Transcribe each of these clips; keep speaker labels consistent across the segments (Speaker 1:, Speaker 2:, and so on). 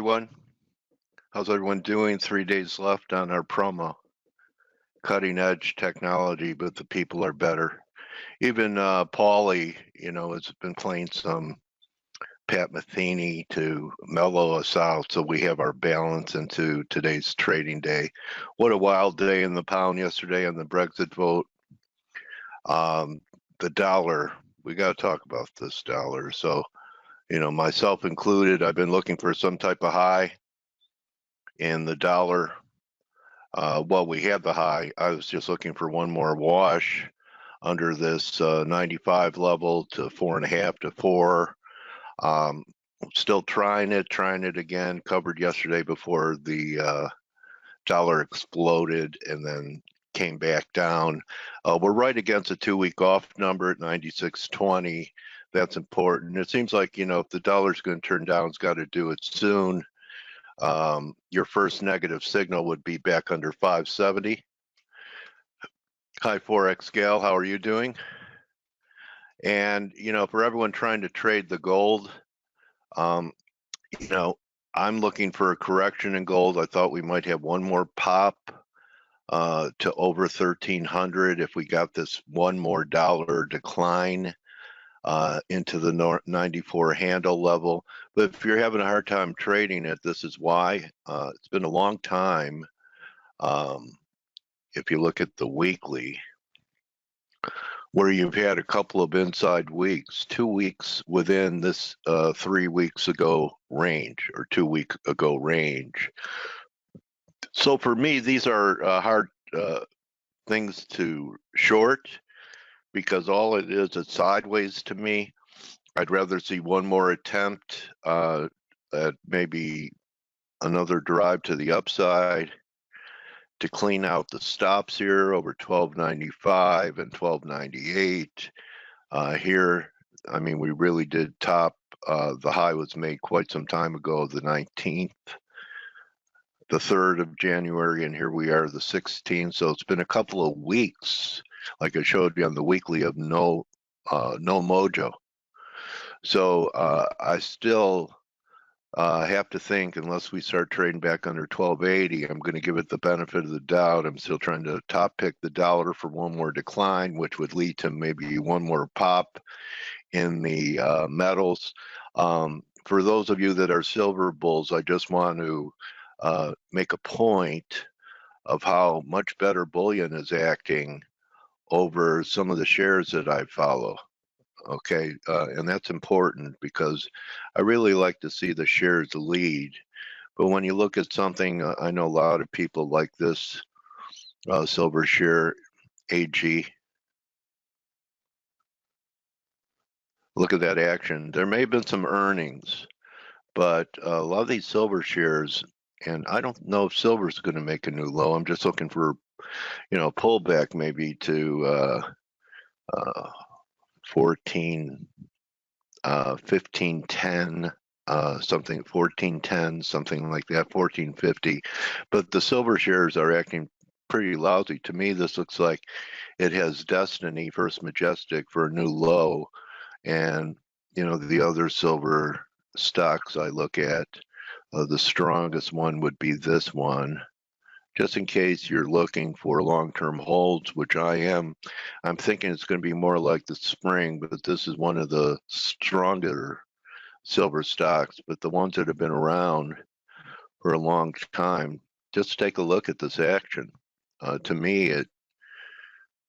Speaker 1: everyone. How's everyone doing? 3 days left on our promo. Cutting edge technology, but the people are better. Even Paulie, has been playing some Pat Metheny to mellow us out so we have our balance into today's trading day. What a wild day in the pound yesterday on the Brexit vote. The dollar, we got to talk about this dollar. So, myself included, I've been looking for some type of high in the dollar. Well, we had the high. I was just looking for one more wash under this 95 level to 4.5 to 4. Still trying it again. Covered yesterday before the dollar exploded and then came back down. We're right against a 2-week off number at 96.20. That's important. It seems like, if the dollar's going to turn down, it's got to do it soon. Your first negative signal would be back under 570. Hi, Forex Gal, how are you doing? And, for everyone trying to trade the gold, I'm looking for a correction in gold. I thought we might have one more pop to over 1,300 if we got this one more dollar decline into the 94 handle level. But if you're having a hard time trading it, this is why. It's been a long time. If you look at the weekly, where you've had a couple of inside weeks, 2 weeks within this 3 weeks ago range or 2 week ago range. So for me, these are hard things to short, because all it is, it's sideways to me. I'd rather see one more attempt at maybe another drive to the upside to clean out the stops here over 1295 and 1298. Here, I mean, we really did top. The high was made quite some time ago, the 19th, the 3rd of January, and here we are, the 16th. So it's been a couple of weeks, like I showed you on the weekly, of no mojo. So I still have to think, unless we start trading back under 1280, I'm going to give it the benefit of the doubt. I'm still trying to top pick the dollar for one more decline, which would lead to maybe one more pop in the metals. For those of you that are silver bulls, I just want to make a point of how much better bullion is acting over some of the shares that I follow. Okay, and that's important because I really like to see the shares lead. But when you look at something, I know a lot of people like this silver share, AG. Look at that action. There may have been some earnings, but a lot of these silver shares, and I don't know if silver is going to make a new low. I'm just looking for, pullback maybe to 1510, something 1410, something like that, 1450. But the silver shares are acting pretty lousy. To me, this looks like it has destiny, First Majestic, for a new low. And, the other silver stocks I look at, the strongest one would be this one. Just in case you're looking for long-term holds, which I am, I'm thinking it's going to be more like the spring, but this is one of the stronger silver stocks. But the ones that have been around for a long time, just take a look at this action. To me, it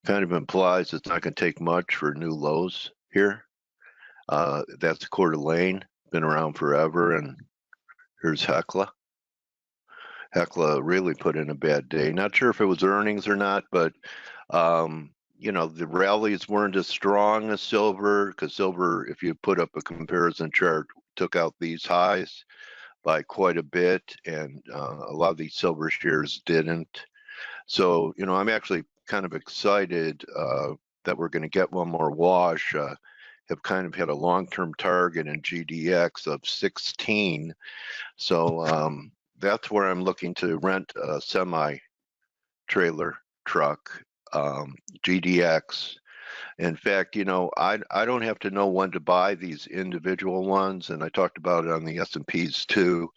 Speaker 1: kind of implies it's not going to take much for new lows here. That's Coeur d'Alene, been around forever, and here's Hecla. Hecla really put in a bad day. Not sure if it was earnings or not, but the rallies weren't as strong as silver, because silver, if you put up a comparison chart, took out these highs by quite a bit, and a lot of these silver shares didn't. So, I'm actually kind of excited that we're going to get one more wash. Have kind of had a long-term target in GDX of 16. So that's where I'm looking to rent a semi-trailer truck, GDX. In fact, I don't have to know when to buy these individual ones, and I talked about it on the S&Ps too.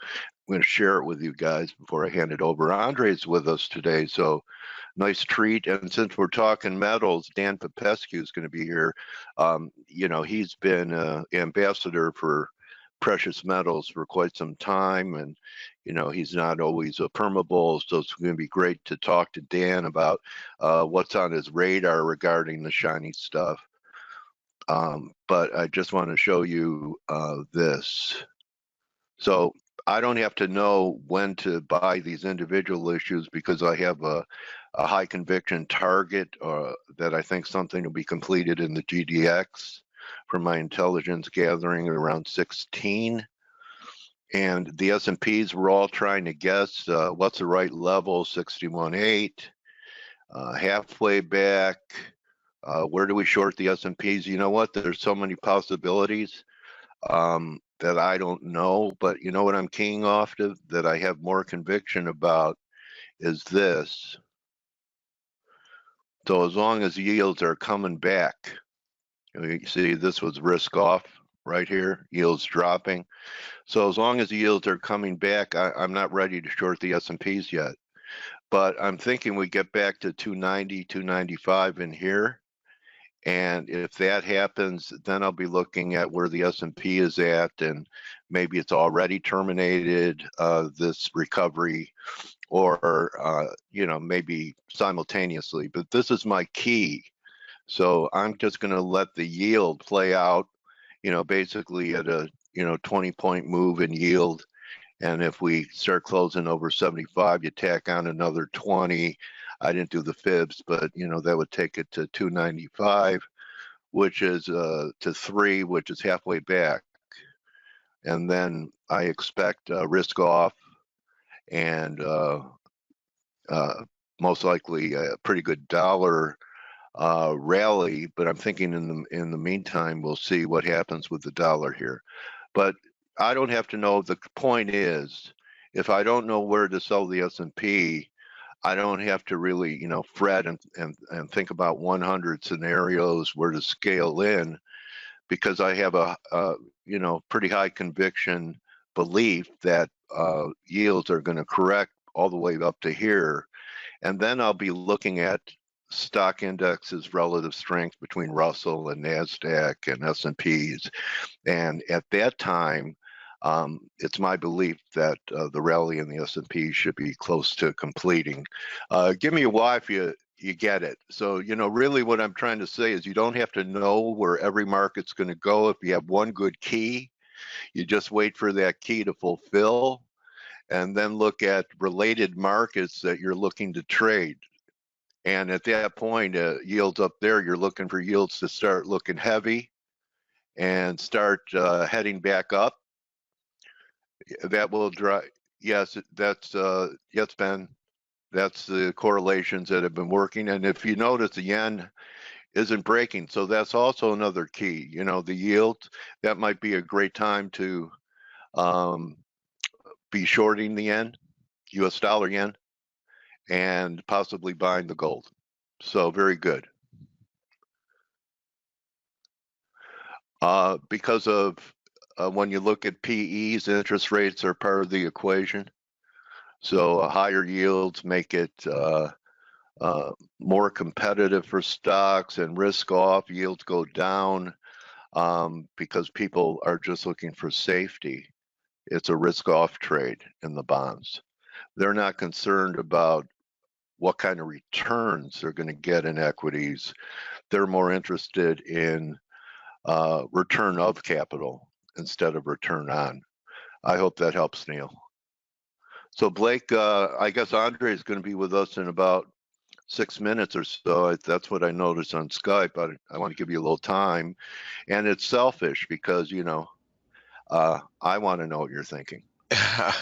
Speaker 1: going to share it with you guys before I hand it over. Andre's with us today, so nice treat. And since we're talking metals, Dan Popescu is going to be here. You know, he's been ambassador for precious metals for quite some time, and you know, he's not always a permabull, so it's going to be great to talk to Dan about what's on his radar regarding the shiny stuff. But I just want to show you this. So I don't have to know when to buy these individual issues because I have a high conviction target that I think something will be completed in the GDX from my intelligence gathering around 16. And the S&Ps, we're all trying to guess what's the right level, 61.8, halfway back. Where do we short the S&Ps? You know what? There's so many possibilities that I don't know, but you know what I'm keying off to that I have more conviction about is this. So as long as yields are coming back, you see this was risk off right here, yields dropping. So as long as the yields are coming back, I'm not ready to short the S&Ps yet, but I'm thinking we get back to 290, 295 in here. And if that happens, then I'll be looking at where the S&P is at, and maybe it's already terminated this recovery, or you know, maybe simultaneously. But this is my key. So I'm just going to let the yield play out, you know, basically at a 20-point move in yield. And if we start closing over 75, you tack on another 20. I didn't do the fibs, but you know, that would take it to 295, which is to 3, which is halfway back. And then I expect risk off and most likely a pretty good dollar rally. But I'm thinking in the meantime, we'll see what happens with the dollar here. But I don't have to know. The point is, if I don't know where to sell the S&P, I don't have to really, you know, fret and think about 100 scenarios where to scale in, because I have a you know, pretty high conviction belief that yields are going to correct all the way up to here, and then I'll be looking at stock indexes relative strength between Russell and NASDAQ and S&Ps, and at that time, it's my belief that the rally in the S&P should be close to completing. Give me a Y if you get it. So, you know, really what I'm trying to say is you don't have to know where every market's going to go. If you have one good key, you just wait for that key to fulfill, and then look at related markets that you're looking to trade. And at that point, yields up there, you're looking for yields to start looking heavy and start heading back up. That will drive. Yes, that's yes, Ben. That's the correlations that have been working. And if you notice, the yen isn't breaking, so that's also another key. You know, the yield, that might be a great time to be shorting the yen, U.S. dollar yen, and possibly buying the gold. So very good. Because of when you look at PEs, interest rates are part of the equation. So higher yields make it more competitive for stocks, and risk off yields go down because people are just looking for safety. It's a risk off trade in the bonds. They're not concerned about what kind of returns they're going to get in equities. They're more interested in return of capital instead of return on. I hope that helps, Neil. So Blake, I guess Andre is going to be with us in about 6 minutes or so. That's what I noticed on Skype. I want to give you a little time, and it's selfish because, you know, I want to know what you're thinking.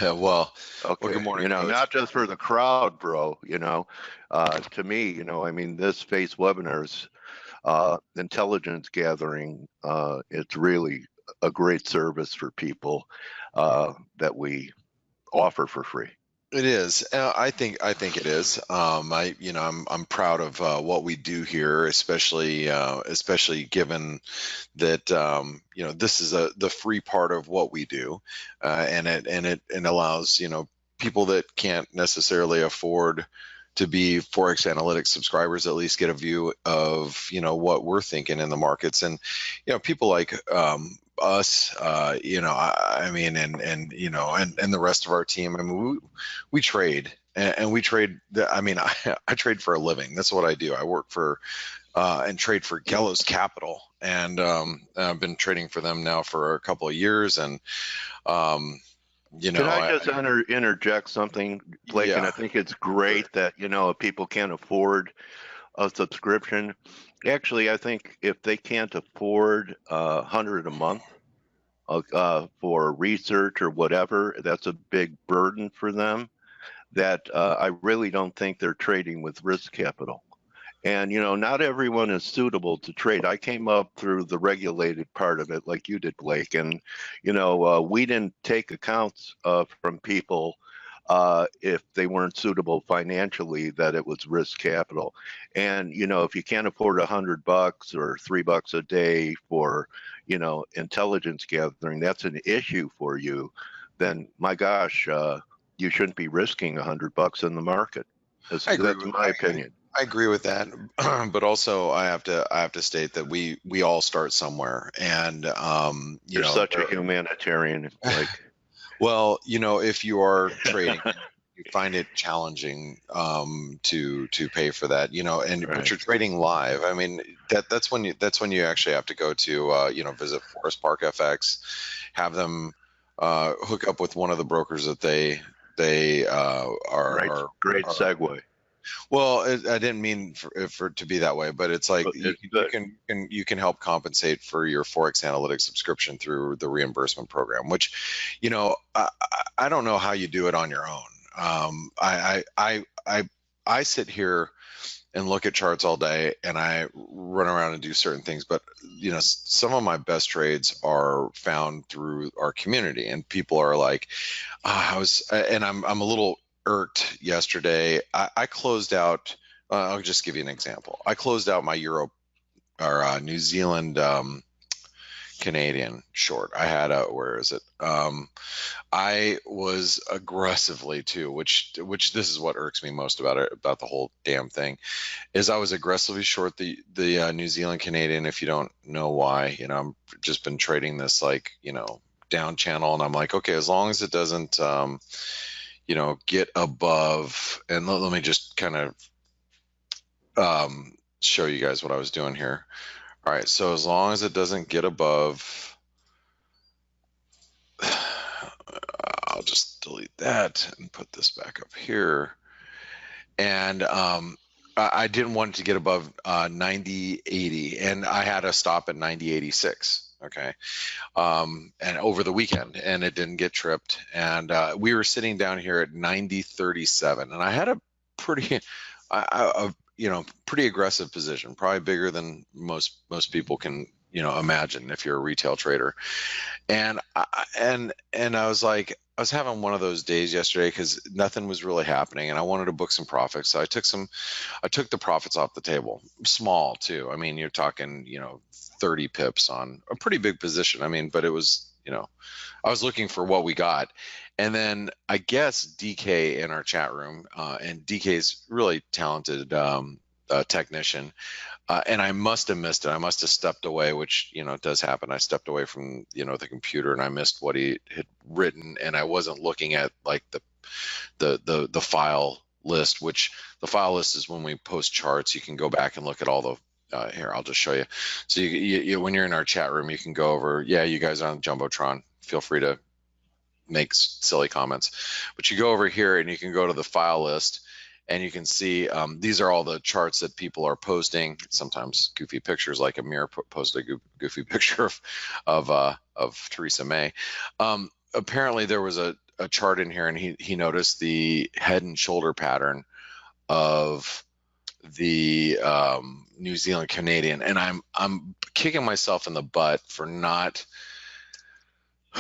Speaker 2: Well,
Speaker 1: okay.
Speaker 2: Well, good morning,
Speaker 1: you know,
Speaker 2: Coach.
Speaker 1: Not just for the crowd, bro. You know, to me, you know, I mean, this face webinars, intelligence gathering, it's really a great service for people that we offer for free.
Speaker 2: It is. I think it is. I'm proud of what we do here, especially given that this is the free part of what we do, and it allows people that can't necessarily afford to be ForexAnalytix subscribers at least get a view of what we're thinking in the markets, and people like us, I mean, and the rest of our team. I mean, we trade, and we trade. I mean, I trade for a living. That's what I do. I work for and trade for Gallows Capital, and I've been trading for them now for a couple of years, and
Speaker 1: Can I just interject something, Blake? And
Speaker 2: yeah.
Speaker 1: I think it's great that if people can't afford a subscription. Actually, I think if they can't afford $100 a month for research or whatever, that's a big burden for them. That I really don't think they're trading with risk capital. And not everyone is suitable to trade. I came up through the regulated part of it, like you did, Blake, and we didn't take accounts from people if they weren't suitable financially, that it was risk capital. And if you can't afford $100 or $3 a day for intelligence gathering, that's an issue for you. Then my gosh, you shouldn't be risking $100 in the market. That's my opinion.
Speaker 2: I agree with that, but also I have to state that we all start somewhere, and
Speaker 1: You're such a humanitarian, like.
Speaker 2: Well, if you are trading, you find it challenging to pay for that, and
Speaker 1: Right.
Speaker 2: But you're trading live. I mean, that's when you actually have to go to visit Forest Park FX, have them hook up with one of the brokers that they are
Speaker 1: great segue.
Speaker 2: Well, I didn't mean for it to be that way, but it's like you can help compensate for your ForexAnalytix subscription through the reimbursement program, which, I don't know how you do it on your own. I sit here and look at charts all day, and I run around and do certain things, but some of my best trades are found through our community, and people are like, I'm a little irked yesterday. I closed out. I'll just give you an example. I closed out my Euro or New Zealand Canadian short. I had where is it? I was aggressively too, which this is what irks me most about the whole damn thing, is I was aggressively short the New Zealand Canadian. If you don't know why, I'm just been trading this down channel, and I'm like, okay, as long as it doesn't get above, and let me just kind of show you guys what I was doing here. All right, so as long as it doesn't get above, I'll just delete that and put this back up here. And I didn't want it to get above 90.80, and I had a stop at 90.86. Okay, and over the weekend, and it didn't get tripped, and we were sitting down here at 90.37, and I had a pretty pretty aggressive position, probably bigger than most people can imagine if you're a retail trader. And I was like, I was having one of those days yesterday because nothing was really happening, and I wanted to book some profits. So I took the profits off the table, small too. I mean, you're talking 30 pips on a pretty big position. I mean, but it was I was looking for what we got. And then I guess DK in our chat room, and DK's really talented technician, and I must have missed it. I must have stepped away, which it does happen. I stepped away from the computer, and I missed what he had written, and I wasn't looking at like the file list, which the file list is when we post charts. You can go back and look at all the here, I'll just show you. So you when you're in our chat room, you can go over. Yeah, you guys are on Jumbotron. Feel free to make silly comments, but you go over here and you can go to the file list, and you can see these are all the charts that people are posting. Sometimes goofy pictures, like Amir posted a goofy picture of Theresa May. Apparently there was a chart in here, and he noticed the head and shoulder pattern of the New Zealand Canadian, and I'm kicking myself in the butt for not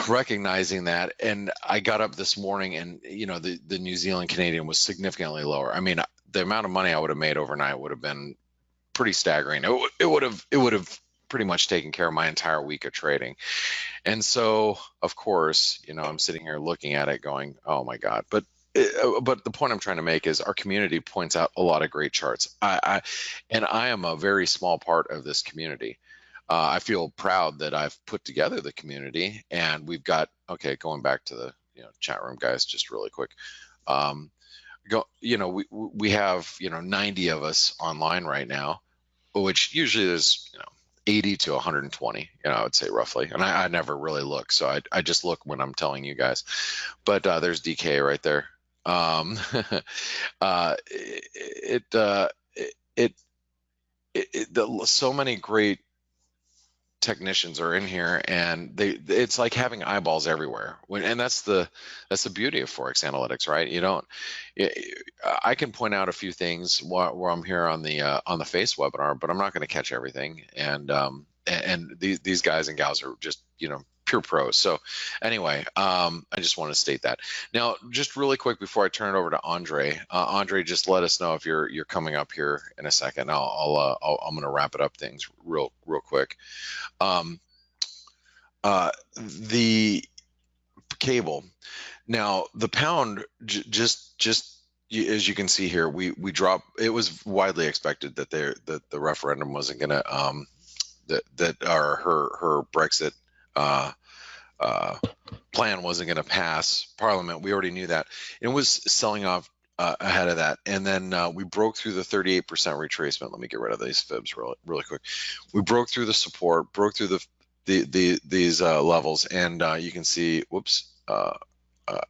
Speaker 2: recognizing that, and I got up this morning, and the New Zealand Canadian was significantly lower. I mean, the amount of money I would have made overnight would have been pretty staggering. It would have pretty much taken care of my entire week of trading. And so, of course, I'm sitting here looking at it going, oh my God. But the point I'm trying to make is our community points out a lot of great charts. I am a very small part of this community. I feel proud that I've put together the community, and we've got, okay, going back to the chat room, guys, just really quick. We have 90 of us online right now, which usually there's 80 to 120, I would say roughly, and I never really look, so I just look when I'm telling you guys. But there's DK right there. So many great technicians are in here, and it's like having eyeballs everywhere. And that's the beauty of ForexAnalytix, right? I can point out a few things while I'm here on the face webinar, but I'm not going to catch everything. And these guys and gals are just pure pros. So anyway, I just want to state that. Now, just really quick before I turn it over to Andre. Andre, just let us know if you're coming up here in a second. I'm going to wrap it up things real quick. The cable. Now, the pound just as you can see here, we drop. It was widely expected that the referendum wasn't going to her Brexit plan wasn't going to pass Parliament. We already knew that. It was selling off ahead of that, and then we broke through the 38% retracement. Let me get rid of these fibs really quick. We broke through the support, broke through these levels, and you can see, whoops,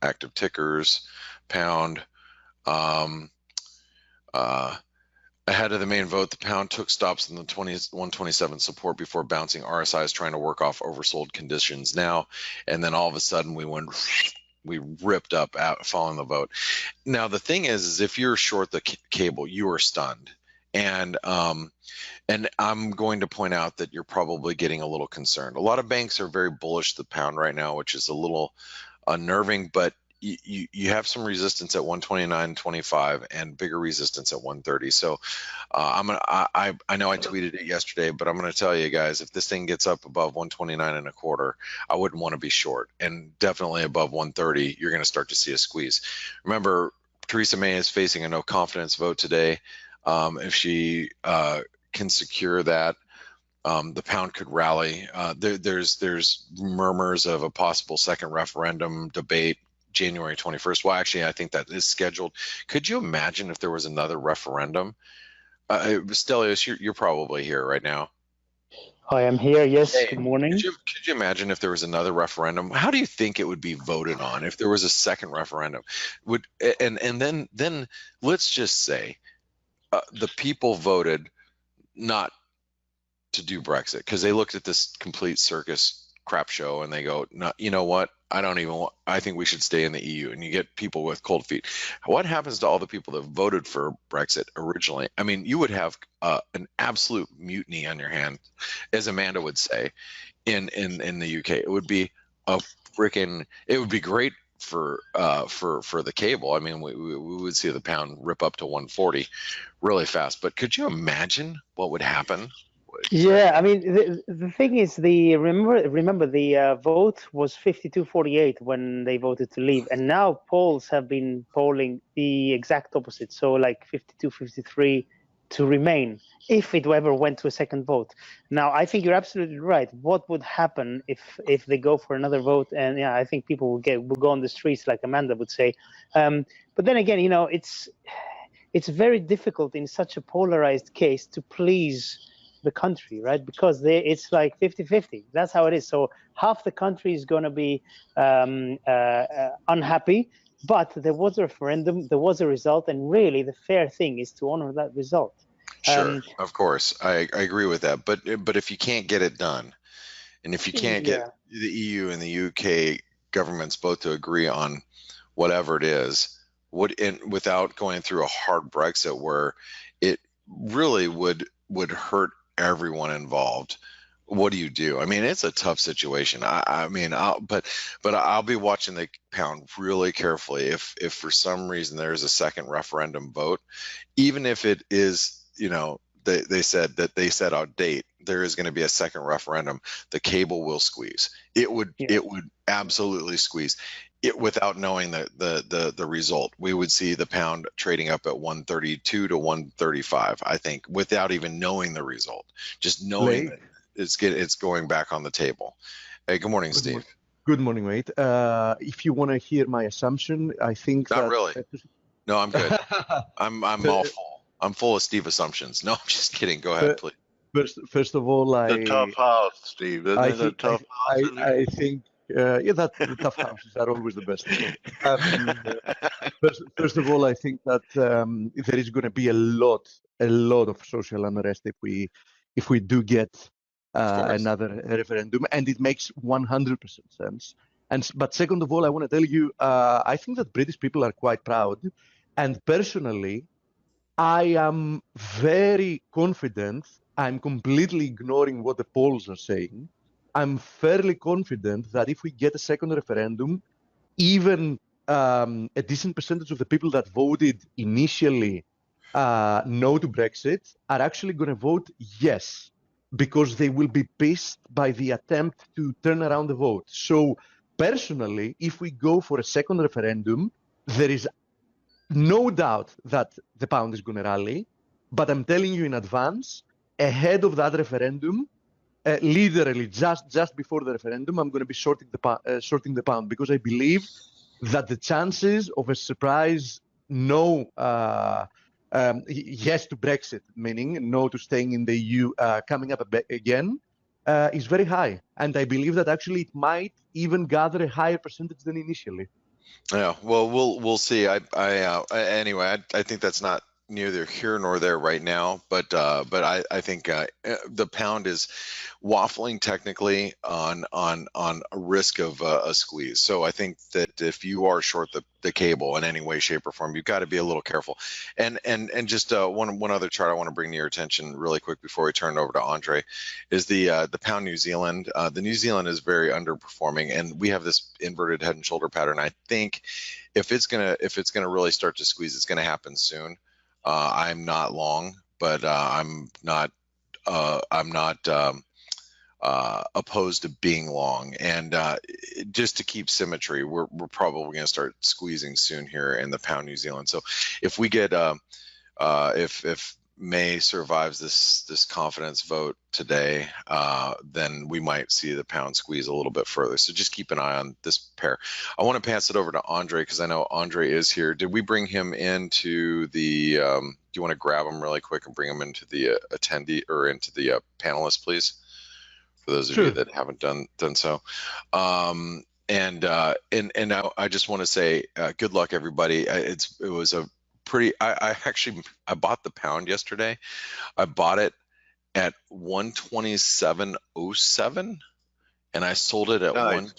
Speaker 2: active tickers, pound. Ahead of the main vote, the pound took stops in the 127 support before bouncing. RSI is trying to work off oversold conditions now, and then all of a sudden we ripped up out following the vote. Now the thing is if you're short the cable, you are stunned, and I'm going to point out that you're probably getting a little concerned. A lot of banks are very bullish the pound right now, which is a little unnerving, but you have some resistance at 129.25 and bigger resistance at 130. So I know I tweeted it yesterday, but I'm going to tell you guys, if this thing gets up above 129.25, I wouldn't want to be short, and definitely above 130, you're going to start to see a squeeze. Remember, Theresa May is facing a no confidence vote today. If she can secure that, the pound could rally. There's murmurs of a possible second referendum debate January 21st. Well, actually, I think that is scheduled. Could you imagine if there was another referendum? Stelios, you're probably here right now.
Speaker 3: I am here. Yes.
Speaker 2: Hey,
Speaker 3: good morning.
Speaker 2: Could you imagine if there was another referendum? How do you think it would be voted on if there was a second referendum? And then let's just say the people voted not to do Brexit because they looked at this complete circus crap show and they go, no, you know what? I think we should stay in the EU, and you get people with cold feet. What happens to all the people that voted for Brexit originally? I mean, you would have an absolute mutiny on your hand, as Amanda would say, in the UK. It would be it would be great for the cable. I mean, we would see the pound rip up to 140 really fast, but could you imagine what would happen?
Speaker 3: Yeah, I mean, the thing is, remember the vote was 52-48 when they voted to leave, and now polls have been polling the exact opposite, so like 52-53 to remain if it ever went to a second vote. Now, I think you're absolutely right. What would happen if they go for another vote? And yeah, I think people will go on the streets, like Amanda would say. But then again, it's very difficult in such a polarized case to please the country, right? Because it's like 50-50. That's how it is. So half the country is going to be unhappy, but there was a referendum, there was a result, and really the fair thing is to honor that result.
Speaker 2: Sure, of course, I agree with that. But if you can't get it done, and if you can't get the EU and the UK governments both to agree on whatever it is, without going through a hard Brexit where it really would hurt everyone involved, what do you do? I mean, it's a tough situation. I mean, but I'll be watching the pound really carefully. If for some reason there's a second referendum vote, even if it is, you know, they said that they set out date, there is going to be a second referendum, the cable will squeeze. It would absolutely squeeze it without knowing the result. We would see the pound trading up at 132 to 135, I think, without even knowing the result. Just knowing that it's going back on the table. Hey, good morning, Steve.
Speaker 4: Good morning, mate. If you want to hear my assumption, I think
Speaker 2: not really. No, I'm good. I'm all full. I'm full of Steve assumptions. No, I'm just kidding. Go ahead, please.
Speaker 4: First of all,
Speaker 1: the tough house, Steve. Isn't it a tough house?
Speaker 4: I think the tough houses are always the best. First of all, I think that there is going to be a lot of social unrest if we do get another referendum, and it makes 100% sense. But second of all, I want to tell you, I think that British people are quite proud, and personally, I am very confident. I'm completely ignoring what the polls are saying. I'm fairly confident that if we get a second referendum, even a decent percentage of the people that voted initially no to Brexit are actually going to vote yes, because they will be pissed by the attempt to turn around the vote. So personally, if we go for a second referendum, there is no doubt that the pound is going to rally, but I'm telling you in advance, ahead of that referendum, literally just before the referendum, I'm going to be shorting the pound, because I believe that the chances of a surprise no, yes to Brexit, meaning no to staying in the EU, coming up again, is very high. And I believe that actually it might even gather a higher percentage than initially.
Speaker 2: Yeah, well, we'll see. Anyway, I think that's not neither here nor there right now, but I think the pound is waffling technically on a risk of a squeeze. So I think that if you are short the cable in any way, shape, or form, you've got to be a little careful. And just one other chart I want to bring to your attention really quick before we turn it over to Andre is the pound New Zealand. The New Zealand is very underperforming, and we have this inverted head and shoulder pattern. I think if it's gonna really start to squeeze, it's gonna happen soon. I'm not long, but I'm not opposed to being long. And just to keep symmetry, we're probably going to start squeezing soon here in the pound New Zealand. So if we get if May survives this confidence vote today, then we might see the pound squeeze a little bit further. So just keep an eye on this pair. I want to pass it over to Andre because I know Andre is here. Did we bring him into the? Do you want to grab him really quick and bring him into the attendee or into the panelists, please? For those of you that haven't done so. And I just want to say good luck, everybody. It was a pretty. I bought the pound yesterday. I bought it at 127.07, and I sold it at one.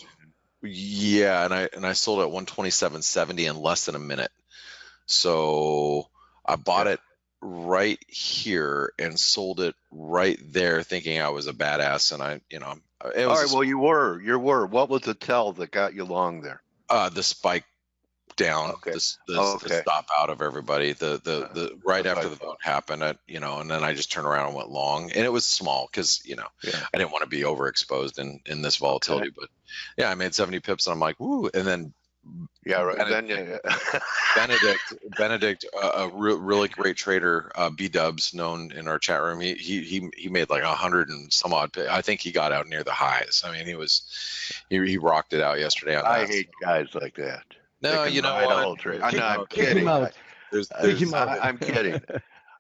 Speaker 2: Yeah, and I sold it at 127.70 in less than a minute. So I bought it right here and sold it right there, thinking I was a badass. And it was
Speaker 1: all right. Well, you were. What was the tell that got you long there?
Speaker 2: The spike down, the stop out of everybody. The right after the vote happened, and then I just turned around and went long, and it was small because I didn't want to be overexposed in this volatility. But yeah, I made 70 pips, and I'm like, woo, and then.
Speaker 1: Yeah, right.
Speaker 2: Benedict, a really great trader, B-Dubs, known in our chat room. He made like 100 and some odd. I think he got out near the highs. I mean, he rocked it out yesterday.
Speaker 1: I hate guys like that.
Speaker 2: No, you know what?
Speaker 1: I'm kidding. I'm kidding.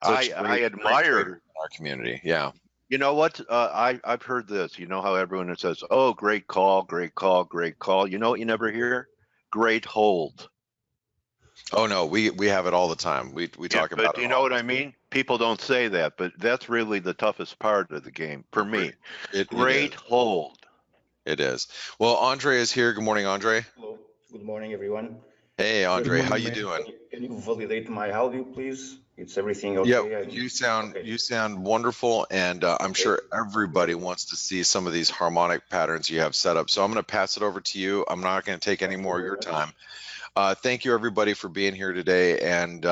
Speaker 1: I admire
Speaker 2: our community. Yeah.
Speaker 1: You know what? I've heard this. You know how everyone says, "Oh, great call, great call, great call." You know what you never hear? Great hold.
Speaker 2: Oh no, we have it all the time. We talk about it.
Speaker 1: Do you know what I mean? People don't say that, but that's really the toughest part of the game for me. Great hold.
Speaker 2: It is. Well, Andre is here. Good morning, Andre.
Speaker 5: Hello. Good morning, everyone.
Speaker 2: Hey, Andre. How you doing?
Speaker 5: Can you validate my audio, please? It's everything okay?
Speaker 2: Yeah, you sound wonderful, and I'm sure everybody wants to see some of these harmonic patterns you have set up. So I'm going to pass it over to you. I'm not going to take any more of your time. Thank you everybody for being here today, and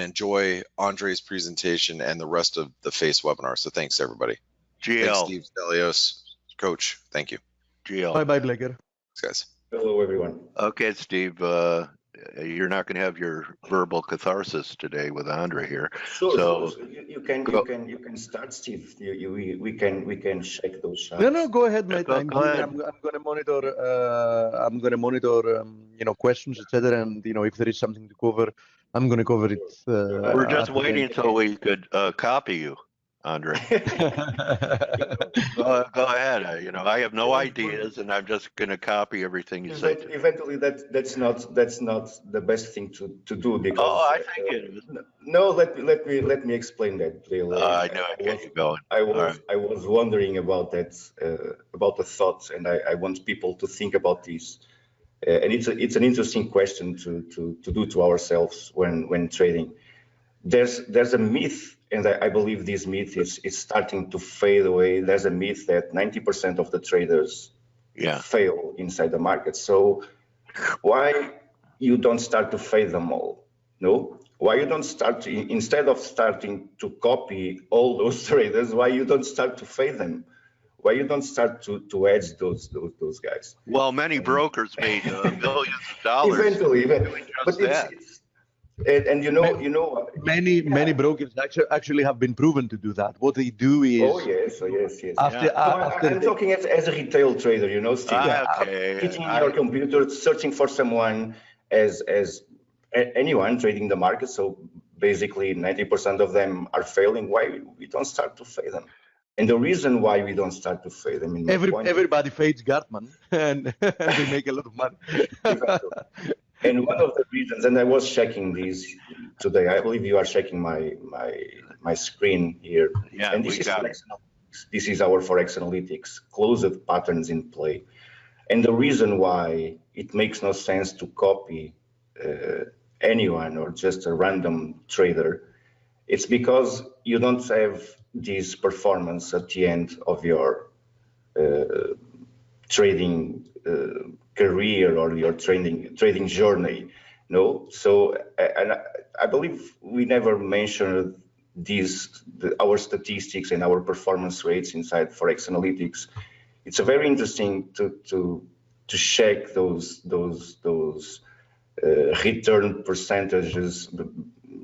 Speaker 2: enjoy Andre's presentation and the rest of the FACE webinar. So thanks everybody.
Speaker 1: GL.
Speaker 2: Thanks, Steve Stelios, Coach. Thank you.
Speaker 1: GL.
Speaker 4: Bye, Blaker.
Speaker 2: Thanks, guys.
Speaker 5: Hello, everyone.
Speaker 1: Okay, Steve, you're not going to have your verbal catharsis today with Andre here.
Speaker 5: Sure,
Speaker 1: so
Speaker 5: sure. You can start, Steve. We can check those charts.
Speaker 4: No, go ahead, mate.
Speaker 1: Go ahead.
Speaker 4: I'm going to monitor. I'm going to monitor. Questions, etc. And if there is something to cover, I'm going to cover it.
Speaker 1: We're just waiting until we could copy you, Andre. Go ahead. I have no ideas, and I'm just going to copy everything you say.
Speaker 5: Eventually, that's not the best thing to do, because.
Speaker 1: Oh, I think it is.
Speaker 5: No, let me explain that, Dale.
Speaker 1: I know I get you going.
Speaker 5: I was wondering about that, about the thoughts, and I want people to think about this. And it's an interesting question to do to ourselves when trading. There's a myth, and I believe this myth is starting to fade away. There's a myth that 90% of the traders fail inside the market. So why you don't start to fade them all? No? Why you don't start instead of starting to copy all those traders? Why you don't start to fade them? Why you don't start to edge those guys?
Speaker 1: Well, many brokers made millions of dollars.
Speaker 5: Eventually, but
Speaker 4: many brokers actually have been proven to do that. What they do is
Speaker 5: yes.
Speaker 4: After
Speaker 5: I'm talking as a retail trader, Steve. Sitting in your computer, searching for someone as anyone trading the market. So basically, 90% of them are failing. Why we don't start to fade them? And the reason why we don't start to fade,
Speaker 4: everybody fades Gartman, and they make a lot of money.
Speaker 5: And one of the reasons, and I was checking these today, I believe you are checking my screen here.
Speaker 1: Yeah,
Speaker 5: and this is our ForexAnalytix, closed patterns in play. And the reason why it makes no sense to copy anyone or just a random trader, it's because you don't have this performance at the end of your trading career or your trading journey. No, so and I believe we never mentioned our statistics and our performance rates inside ForexAnalytix. It's a very interesting to check those return percentages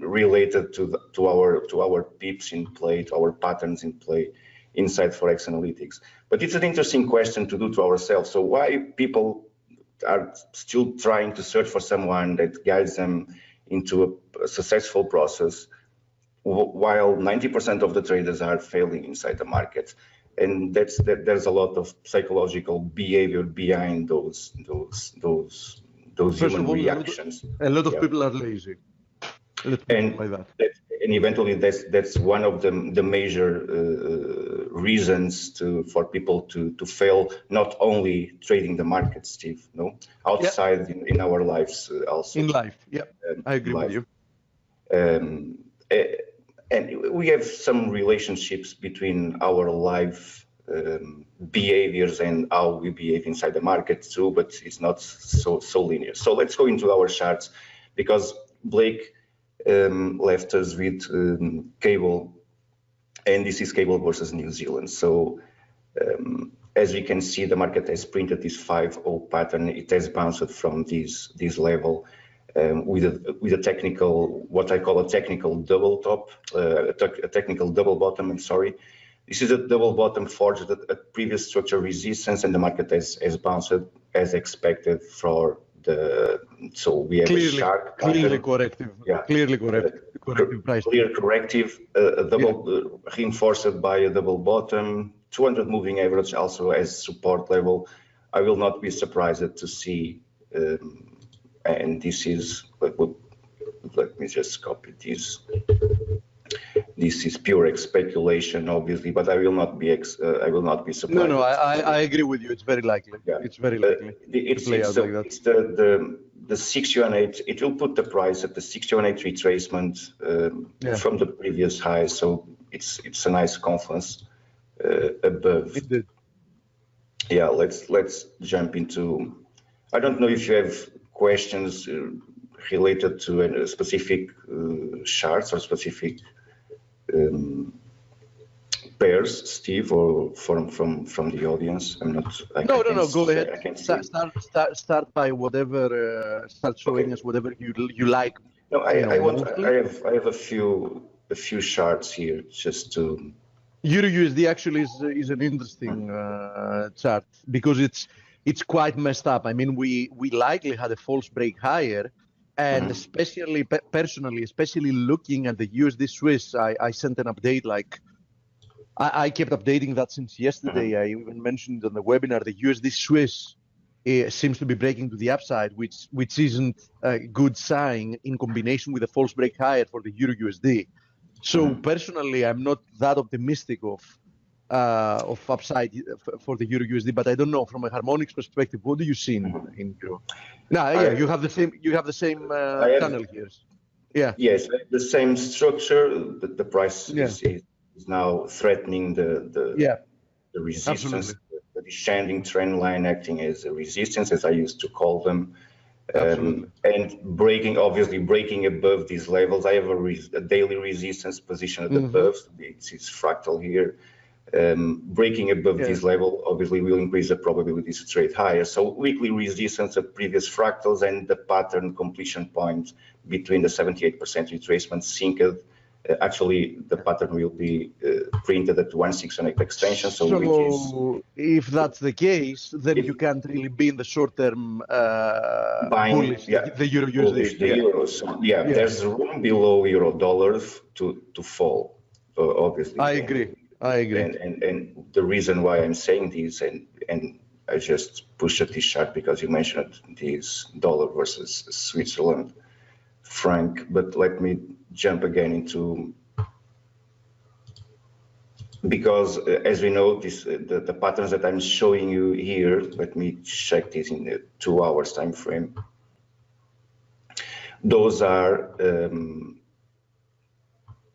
Speaker 5: related to our pips in play, to our patterns in play inside ForexAnalytix. But it's an interesting question to do to ourselves. So why people are still trying to search for someone that guides them into a successful process, while 90% of the traders are failing inside the market? And there's a lot of psychological behavior behind those human reactions.
Speaker 4: A lot of people are lazy.
Speaker 5: And eventually that's one of the major reasons for people to fail, not only trading the market, Steve, outside in our lives also.
Speaker 4: In life, I agree with you.
Speaker 5: And we have some relationships between our life behaviors and how we behave inside the market too, but it's not so linear. So let's go into our charts, because Blake left us with cable, and this is cable versus New Zealand. So as we can see, the market has printed this 5-0 pattern. It has bounced from this level with a technical, what I call a technical double top, a technical double bottom. I'm sorry. This is a double bottom forged at a previous structure resistance, and the market has bounced as expected for the. So we have a sharp
Speaker 4: clearly corrective. Yeah, clearly corrective price.
Speaker 5: Clear corrective, a double reinforced by a double bottom. 200 moving average also as support level. I will not be surprised to see, and this is. Let me just copy this. This is pure speculation, obviously, but I will not be surprised.
Speaker 4: No, I agree with you. It's very likely. Yeah. It's very likely.
Speaker 5: It's the 618, it will put the price at the 618 retracement from the previous high. So it's a nice confluence above.
Speaker 4: Indeed.
Speaker 5: Yeah, let's jump into. I don't know if you have questions related to a specific charts or specific pairs, Steve, or from the audience. I'm not.
Speaker 4: No. Go ahead. Start by whatever. Start showing us whatever you like.
Speaker 5: No, I have a few charts here just to.
Speaker 4: Euro USD actually is an interesting chart because it's quite messed up. I mean, we likely had a false break higher, and especially personally, especially looking at the USD Swiss, I sent an update like. I kept updating that since yesterday. I even mentioned on the webinar the USD Swiss seems to be breaking to the upside, which isn't a good sign in combination with a false break higher for the Euro USD. So personally, I'm not that optimistic of upside for the Euro USD, but I don't know from a harmonics perspective. What do you see in Euro? You have the same channel here. Yeah.
Speaker 5: Yes, the same structure. The price is now threatening the resistance, the descending trend line acting as a resistance, as I used to call them, and breaking above these levels. I have a daily resistance position at above. It's fractal here. Breaking above this level obviously will increase the probability to trade higher. So weekly resistance at previous fractals and the pattern completion point between the 78% retracement synced. Actually, the pattern will be printed at 1608 extension. So
Speaker 4: if that's the case, then you can't really be in the short term
Speaker 5: buying
Speaker 4: bullish, the Euro USD.
Speaker 5: The euros. So, there's room below euro dollar to fall. Obviously,
Speaker 4: I agree.
Speaker 5: And the reason why I'm saying this, and I just pushed at this chart because you mentioned this dollar versus Switzerland franc, but let me jump again into, because as we know, the patterns that I'm showing you here, let me check this in the 2 hours time frame. Those are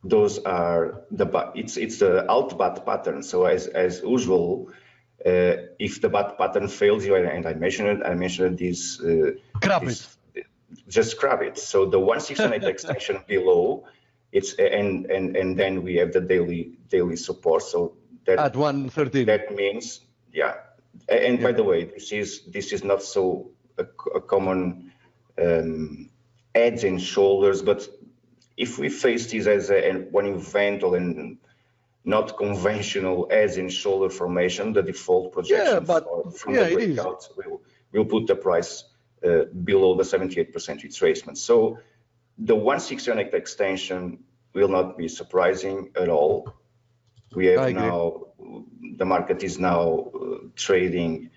Speaker 5: it's the alt bat pattern. So as usual, if the bat pattern fails you, and I mentioned this, just grab it. So the 1608 extension below, it's and then we have the daily support. So that
Speaker 4: at 113.
Speaker 5: That means And by the way, this is not so a common heads and shoulders, but if we face this as one eventual and not conventional heads and shoulder formation, the default projection from the breakout will put the price below the 78% retracement. So the 1608 extension will not be surprising at all. We have now, the market is now trading.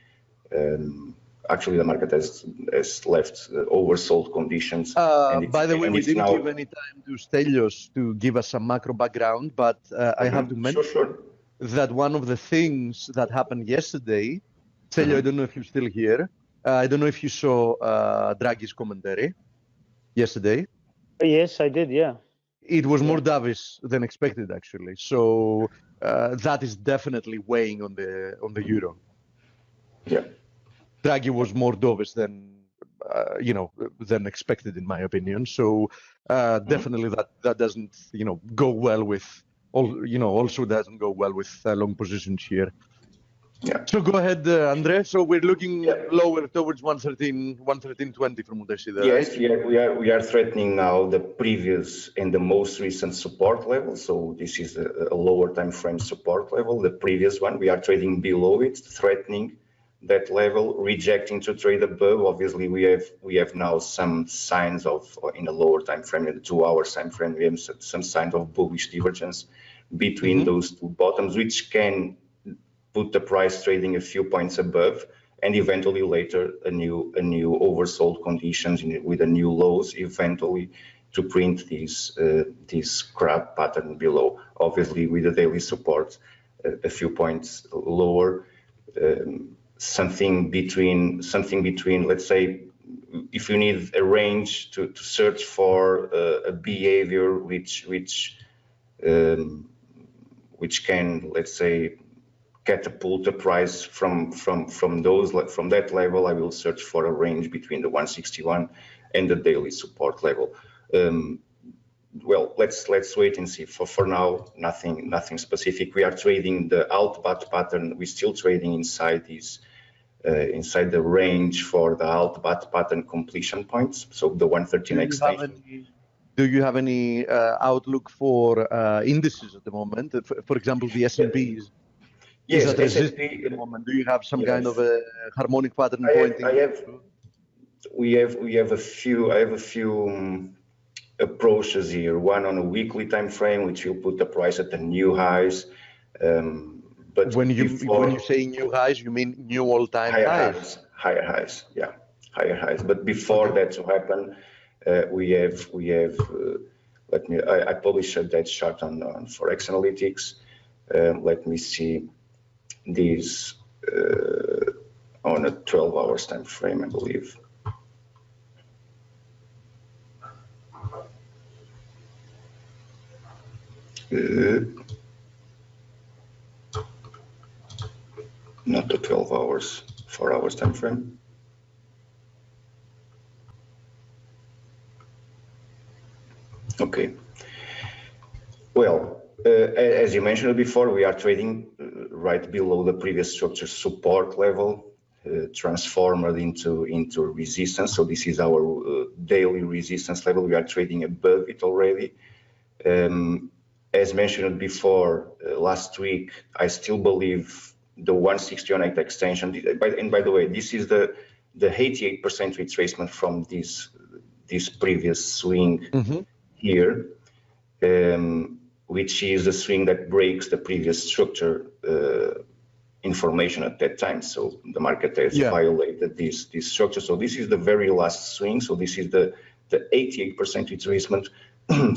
Speaker 5: Actually, the market has left oversold conditions.
Speaker 4: By the way, we didn't give any time to Stelios to give us some macro background, but I have to mention that one of the things that happened yesterday, Stelios, I don't know if you're still here. I don't know if you saw Draghi's commentary yesterday.
Speaker 3: Yes, I did, yeah.
Speaker 4: It was more dovish than expected, actually. So that is definitely weighing on the euro.
Speaker 5: Yeah.
Speaker 4: Draghi was more dovish than than expected, in my opinion. So definitely that doesn't go well with also doesn't go well with long positions here.
Speaker 5: Yeah.
Speaker 4: So go ahead, Andre. So we're looking lower towards 113.20 from what I see there.
Speaker 5: Yes, we are threatening now the previous and the most recent support level. So this is a lower time frame support level. The previous one, we are trading below it, threatening that level, rejecting to trade above. Obviously, we have now some signs of, in a lower time frame, in the 2 hour time frame, we have some signs of bullish divergence between those two bottoms, which can put the price trading a few points above, and eventually later a new oversold conditions with a new lows, eventually to print this crab pattern below. Obviously, with the daily support a few points lower, something between, let's say, if you need a range to search for a behavior which can, let's say, catapult the price from that level, I will search for a range between the 161 and the daily support level. Well, let's wait and see. For now, nothing specific. We are trading the alt-bat pattern. We're still trading inside these inside the range for the alt-bat pattern completion points. So the 113 extension.
Speaker 4: Do you have any outlook for indices at the moment? For example, the S&P is.
Speaker 5: Yes,
Speaker 4: at resistance at the moment. Do you have some kind of a harmonic pattern pointing?
Speaker 5: We have a few. I have a few approaches here. One on a weekly time frame, which will put the price at the new highs. But
Speaker 4: when you say new highs, you mean new all-time highs?
Speaker 5: Higher highs, yeah, higher highs. But before that to happen, we have. I published that chart on ForexAnalytix. Let me see. These on a 12 hours time frame, I believe. Not the 12 hours, 4 hours time frame. Okay. Well, as you mentioned before, we are trading right below the previous structure support level, transformed into resistance. So this is our daily resistance level. We are trading above it already. As mentioned before, last week, I still believe the 160 extension. And by the way, this is the 88% retracement from this previous swing here. Which is a swing that breaks the previous structure information at that time. So the market has violated this structure. So this is the very last swing. So this is the 88% retracement.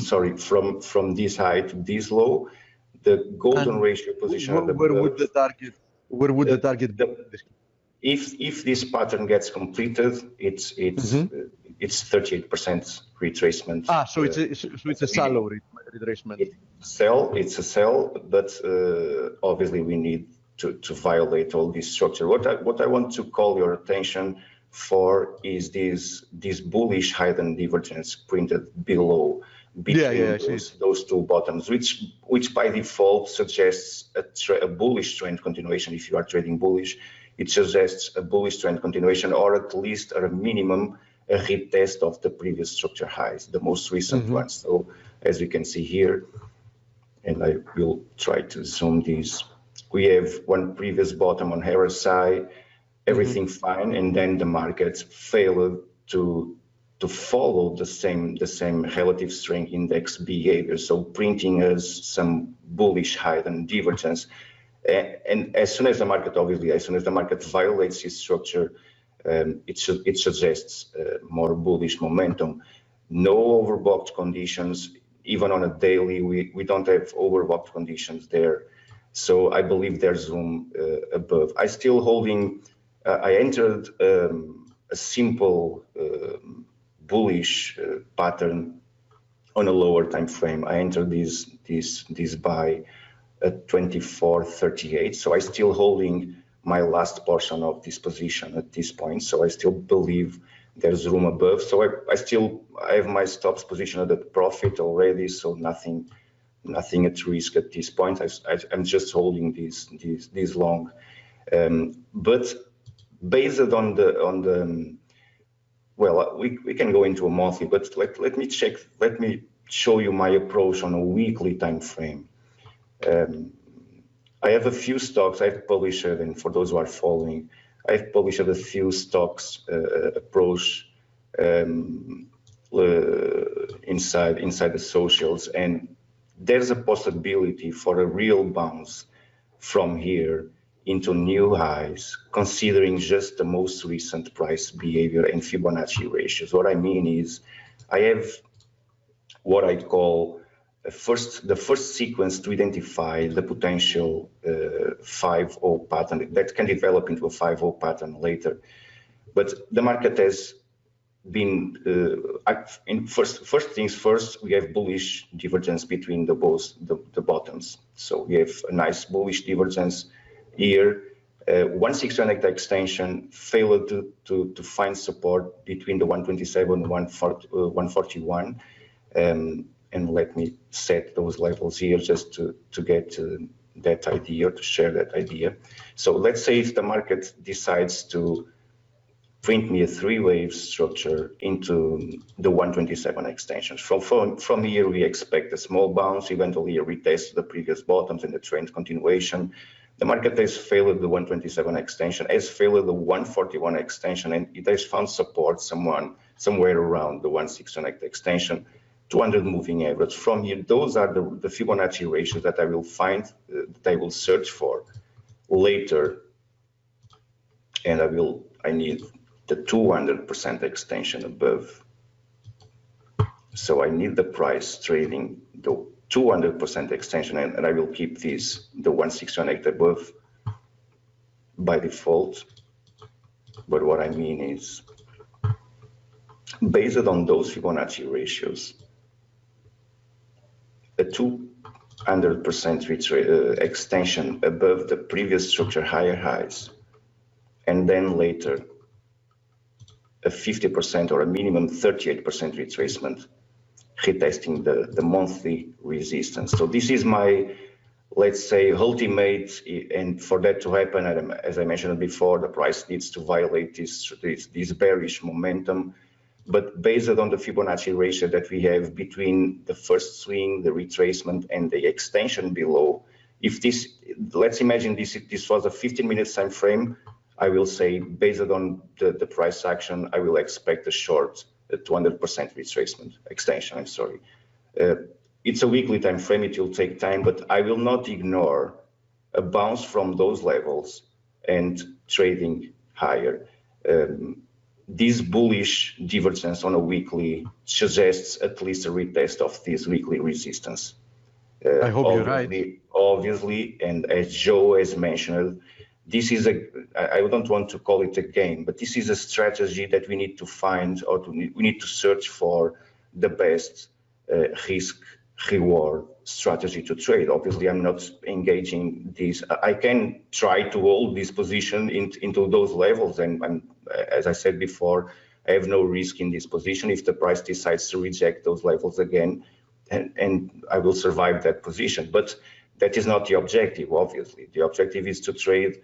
Speaker 5: Sorry, from this high to this low. The golden ratio position.
Speaker 4: Where would the target? Where would the target be?
Speaker 5: If this pattern gets completed, it's 38% retracement.
Speaker 4: So it's a shallow retracement.
Speaker 5: It's a sell, but obviously we need to violate all this structure. What I want to call your attention for is this bullish hidden divergence printed below between those two bottoms, which by default suggests a bullish trend continuation. If you are trading bullish, it suggests a bullish trend continuation, or at least at a minimum a retest of the previous structure highs, the most recent ones. So as you can see here, and I will try to zoom this, we have one previous bottom on RSI, everything fine, and then the markets failed to follow the same relative strength index behavior, so printing us some bullish hidden divergence. And as soon as the market violates this structure, it suggests more bullish momentum. No overbought conditions, even on a daily, we don't have overbought conditions there. So I believe there's room above. I still holding, I entered a simple bullish pattern on a lower time frame. I entered this buy at 24.38. So I still holding my last portion of this position at this point. So I still believe there's room above. So I have my stops positioned at profit already. So nothing at risk at this point. I'm just holding these long. But based on the well, we can go into a monthly, but let me show you my approach on a weekly time frame. I have a few stocks I've published, and for those who are following, I've published a few stocks approach inside the socials, and there's a possibility for a real bounce from here into new highs, considering just the most recent price behavior and Fibonacci ratios. What I mean is, I have what I call the first sequence to identify the potential 5-0 pattern that can develop into a 5-0 pattern later. But the market has been first things first, we have bullish divergence between the bottoms. So we have a nice bullish divergence here. 161 extension failed to find support between the 127 and 141. And let me set those levels here just to get that idea, to share that idea. So let's say if the market decides to print me a three-wave structure into the 127 extensions. From here, we expect a small bounce, eventually a retest of the previous bottoms and the trend continuation. The market has failed the 127 extension, has failed the 141 extension, and it has found support somewhere around the 161 extension, 200 moving average. From here, those are the Fibonacci ratios that I will find, that I will search for later, and I need the 200% extension above. So I need the price trading the 200% extension, and I will keep this, the 168 above by default. But what I mean is, based on those Fibonacci ratios, a 200% extension above the previous structure higher highs, and then later a 50% or a minimum 38% retracement, retesting the monthly resistance. So this is my, let's say, ultimate, and for that to happen, as I mentioned before, the price needs to violate this bearish momentum. But based on the Fibonacci ratio that we have between the first swing, the retracement, and the extension below, if this, let's imagine this was a 15-minute time frame, I will say, based on the price action, I will expect a short 200% retracement extension. I'm sorry. It's a weekly time frame. It will take time, but I will not ignore a bounce from those levels and trading higher. This bullish divergence on a weekly suggests at least a retest of this weekly resistance.
Speaker 4: I hope you're right.
Speaker 5: Obviously, and as Joe has mentioned, this is I don't want to call it a game, but this is a strategy that we need to find, or we need to search for the best risk-reward strategy to trade. Obviously, I'm not engaging this. I can try to hold this position into those levels, and as I said before, I have no risk in this position. If the price decides to reject those levels again, and I will survive that position. But that is not the objective, obviously. The objective is to trade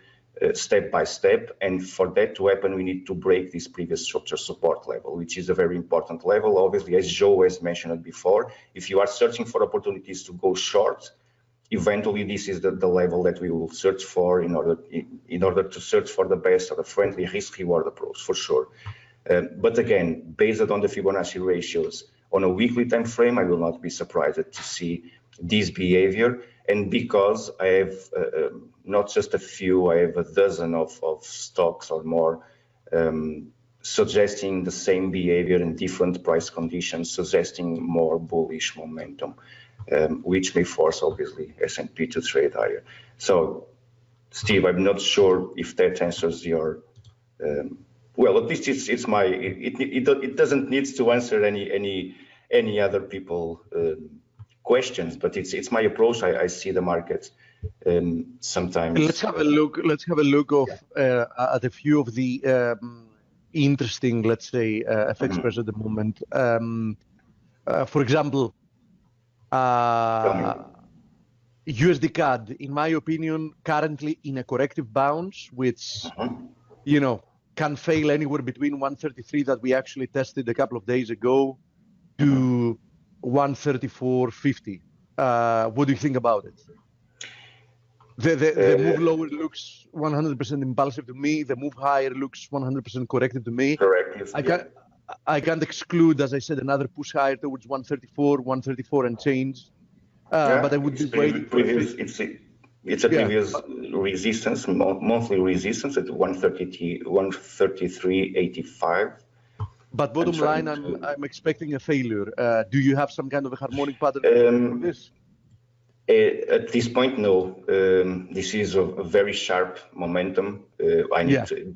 Speaker 5: step by step, and for that to happen, we need to break this previous structure support level, which is a very important level. Obviously, as Joe has mentioned before, if you are searching for opportunities to go short, eventually this is the level that we will search for in order to search for the best or the friendly risk-reward approach, for sure. But again, based on the Fibonacci ratios on a weekly time frame, I will not be surprised to see this behavior. And because I have not just a few, I have a dozen of stocks or more suggesting the same behavior in different price conditions, suggesting more bullish momentum, which may force, obviously, S&P to trade higher. So, Steve, I'm not sure if that answers your, well, at least it's my, it doesn't need to answer any other people questions, but it's my approach. I see the market sometimes.
Speaker 4: Let's have a look. Let's have a look of at a few of the interesting, let's say, FX pairs at the moment. For example, USD CAD, in my opinion, currently in a corrective bounce, which you know can fail anywhere between 133 that we actually tested a couple of days ago to 134.50. What do you think about it? The move lower looks 100% impulsive to me. The move higher looks 100% corrective to me.
Speaker 5: Corrective.
Speaker 4: I can't exclude, as I said, another push higher towards 134 and change. But I would be waiting.
Speaker 5: It's a previous resistance, monthly resistance at 133.85.
Speaker 4: But bottom line, I'm expecting a failure. Do you have some kind of a harmonic pattern for this?
Speaker 5: At this point, no. This is a very sharp momentum. I need to,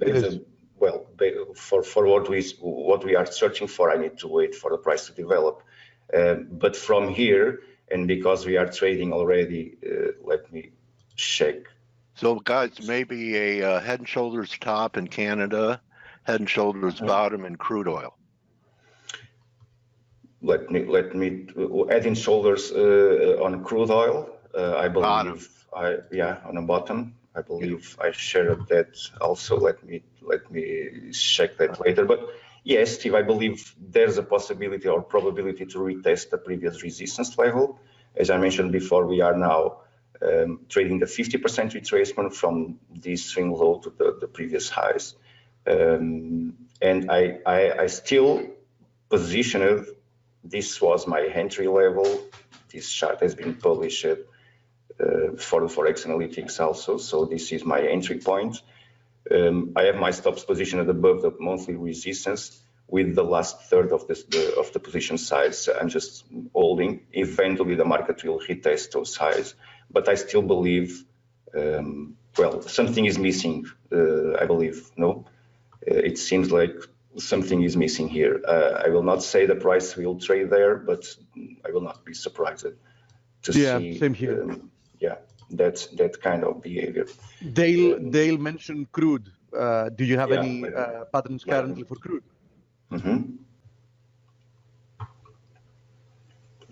Speaker 5: for what we are searching for, I need to wait for the price to develop. But from here, and because we are trading already, let me check.
Speaker 1: So guys, maybe a head and shoulders top in Canada, head and shoulders bottom in crude oil.
Speaker 5: Let me head and shoulders on crude oil. I believe on the bottom. I believe I shared that also. Let me check that later. But yes, Steve, I believe there's a possibility or probability to retest the previous resistance level. As I mentioned before, we are now trading the 50% retracement from this swing low to the previous highs. And I still positioned, this was my entry level. This chart has been published for the ForexAnalytix also, so this is my entry point. I have my stops positioned above the monthly resistance with the last third of the position size. I'm just holding. Eventually, the market will retest those highs, but I still believe, well, something is missing. I believe, no, it seems like something is missing here. I will not say the price will trade there, but I will not be surprised to see.
Speaker 4: Same here.
Speaker 5: That kind of behavior.
Speaker 4: Dale mentioned crude. Do you have any patterns currently for crude?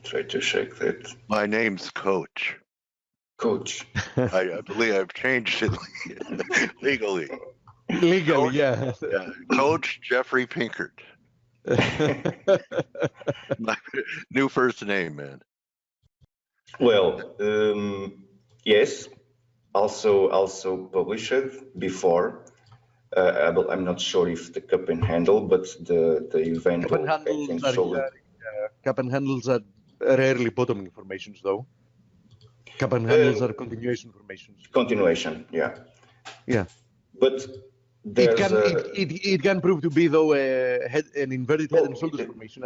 Speaker 5: Try to check that.
Speaker 1: My name's Coach.
Speaker 5: Coach.
Speaker 1: I believe I've changed it legally.
Speaker 4: Legally,
Speaker 1: Coach,
Speaker 4: yeah.
Speaker 1: Coach Jeffrey Pinkert. My new first name, man.
Speaker 5: Well, yes, also published before. I'm not sure if the cup and handle, but the event.
Speaker 4: Cup and handles are rarely bottoming formations, though. Cup and handles are continuation formations.
Speaker 5: Continuation, yeah. But
Speaker 4: it can prove to be, though, an inverted head and shoulders formation,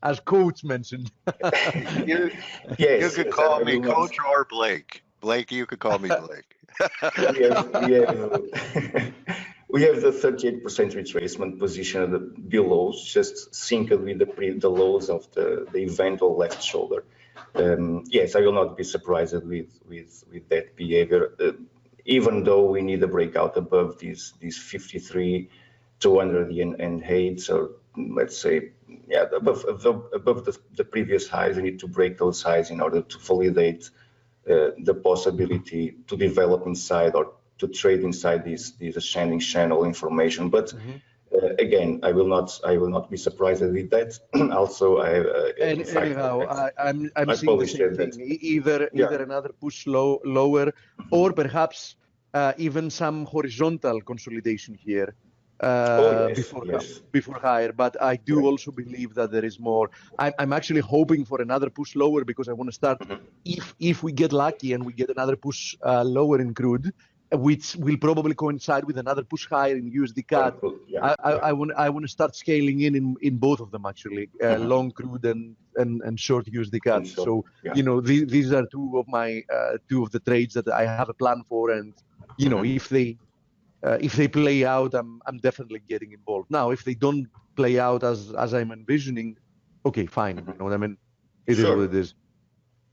Speaker 4: as Coach mentioned.
Speaker 1: You could call me Coach or Blake. Blake, you could call me Blake.
Speaker 5: We have the 38% retracement position below, just synced with the lows of the eventual left shoulder. Yes, I will not be surprised with that behavior, even though we need a breakout above these 53, 208, or let's say, above the previous highs. We need to break those highs in order to validate the possibility to develop inside or to trade inside this ascending channel information. But again, I will not be surprised with that. Also,
Speaker 4: I'm seeing the same thing. Either another push lower, or perhaps even some horizontal consolidation here before higher. But I do also believe that there is more. I'm actually hoping for another push lower, because I want to start, if we get lucky and we get another push lower in crude, which will probably coincide with another push higher in USD CAD. I want to start scaling in both of them, actually, long crude and short USD CAD. So these are two of the trades that I have a plan for, and if they play out, I'm definitely getting involved. Now, if they don't play out as I'm envisioning, okay, fine. You know what I mean? It is what it is.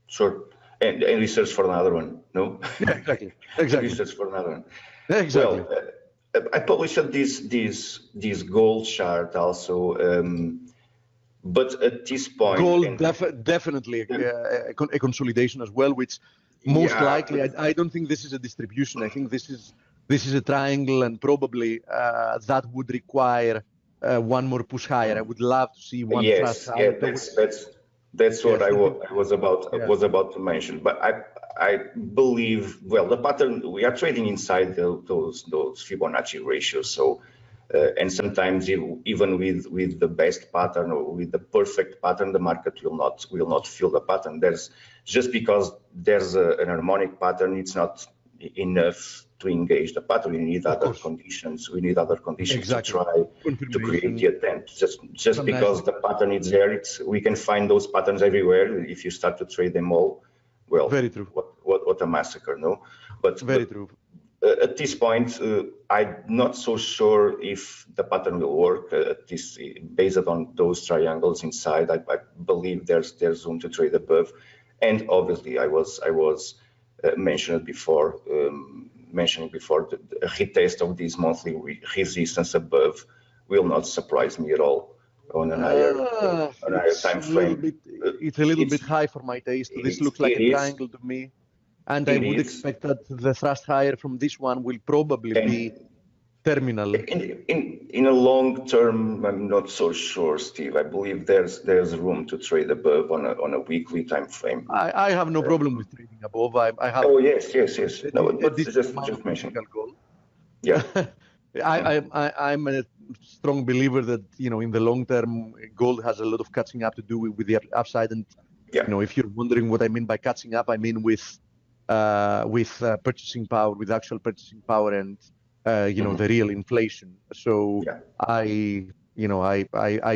Speaker 5: Sure. And research for another one, no?
Speaker 4: Yeah, exactly.
Speaker 5: Research for another one.
Speaker 4: Exactly.
Speaker 5: Well, I published this gold chart also, but at this point,
Speaker 4: gold definitely a consolidation as well, which most likely I don't think this is a distribution. I think this is a triangle, and probably that would require one more push higher. I would love to see one thrust higher.
Speaker 5: That's what I was about to mention. But I believe, well, the pattern, we are trading inside those Fibonacci ratios. So and sometimes even with the best pattern or with the perfect pattern, the market will not feel the pattern. Just because there's an harmonic pattern, it's not enough to engage the pattern. We need other conditions. We need other conditions to try to create the attempt. Just because the pattern is there, we can find those patterns everywhere. If you start to trade them all, well,
Speaker 4: very true.
Speaker 5: What a massacre, no? But
Speaker 4: very true.
Speaker 5: At this point, I'm not so sure if the pattern will work. Based on those triangles inside, I believe there's room to trade above. And obviously, I was mentioning before the retest of this monthly resistance above will not surprise me at all on an higher time frame.
Speaker 4: It's a little bit high for my taste. This looks like a triangle to me. And I would expect that the thrust higher from this one will probably be terminal.
Speaker 5: In a long term, I'm not so sure, Steve. I believe there's room to trade above on a weekly time frame.
Speaker 4: I have no problem with trading above. I have.
Speaker 5: Oh yes. No, but just mention.
Speaker 4: Goal.
Speaker 5: Yeah.
Speaker 4: I'm a strong believer that in the long term, gold has a lot of catching up to do with the upside. And if you're wondering what I mean by catching up, I mean with purchasing power, with actual purchasing power, and the real inflation. So I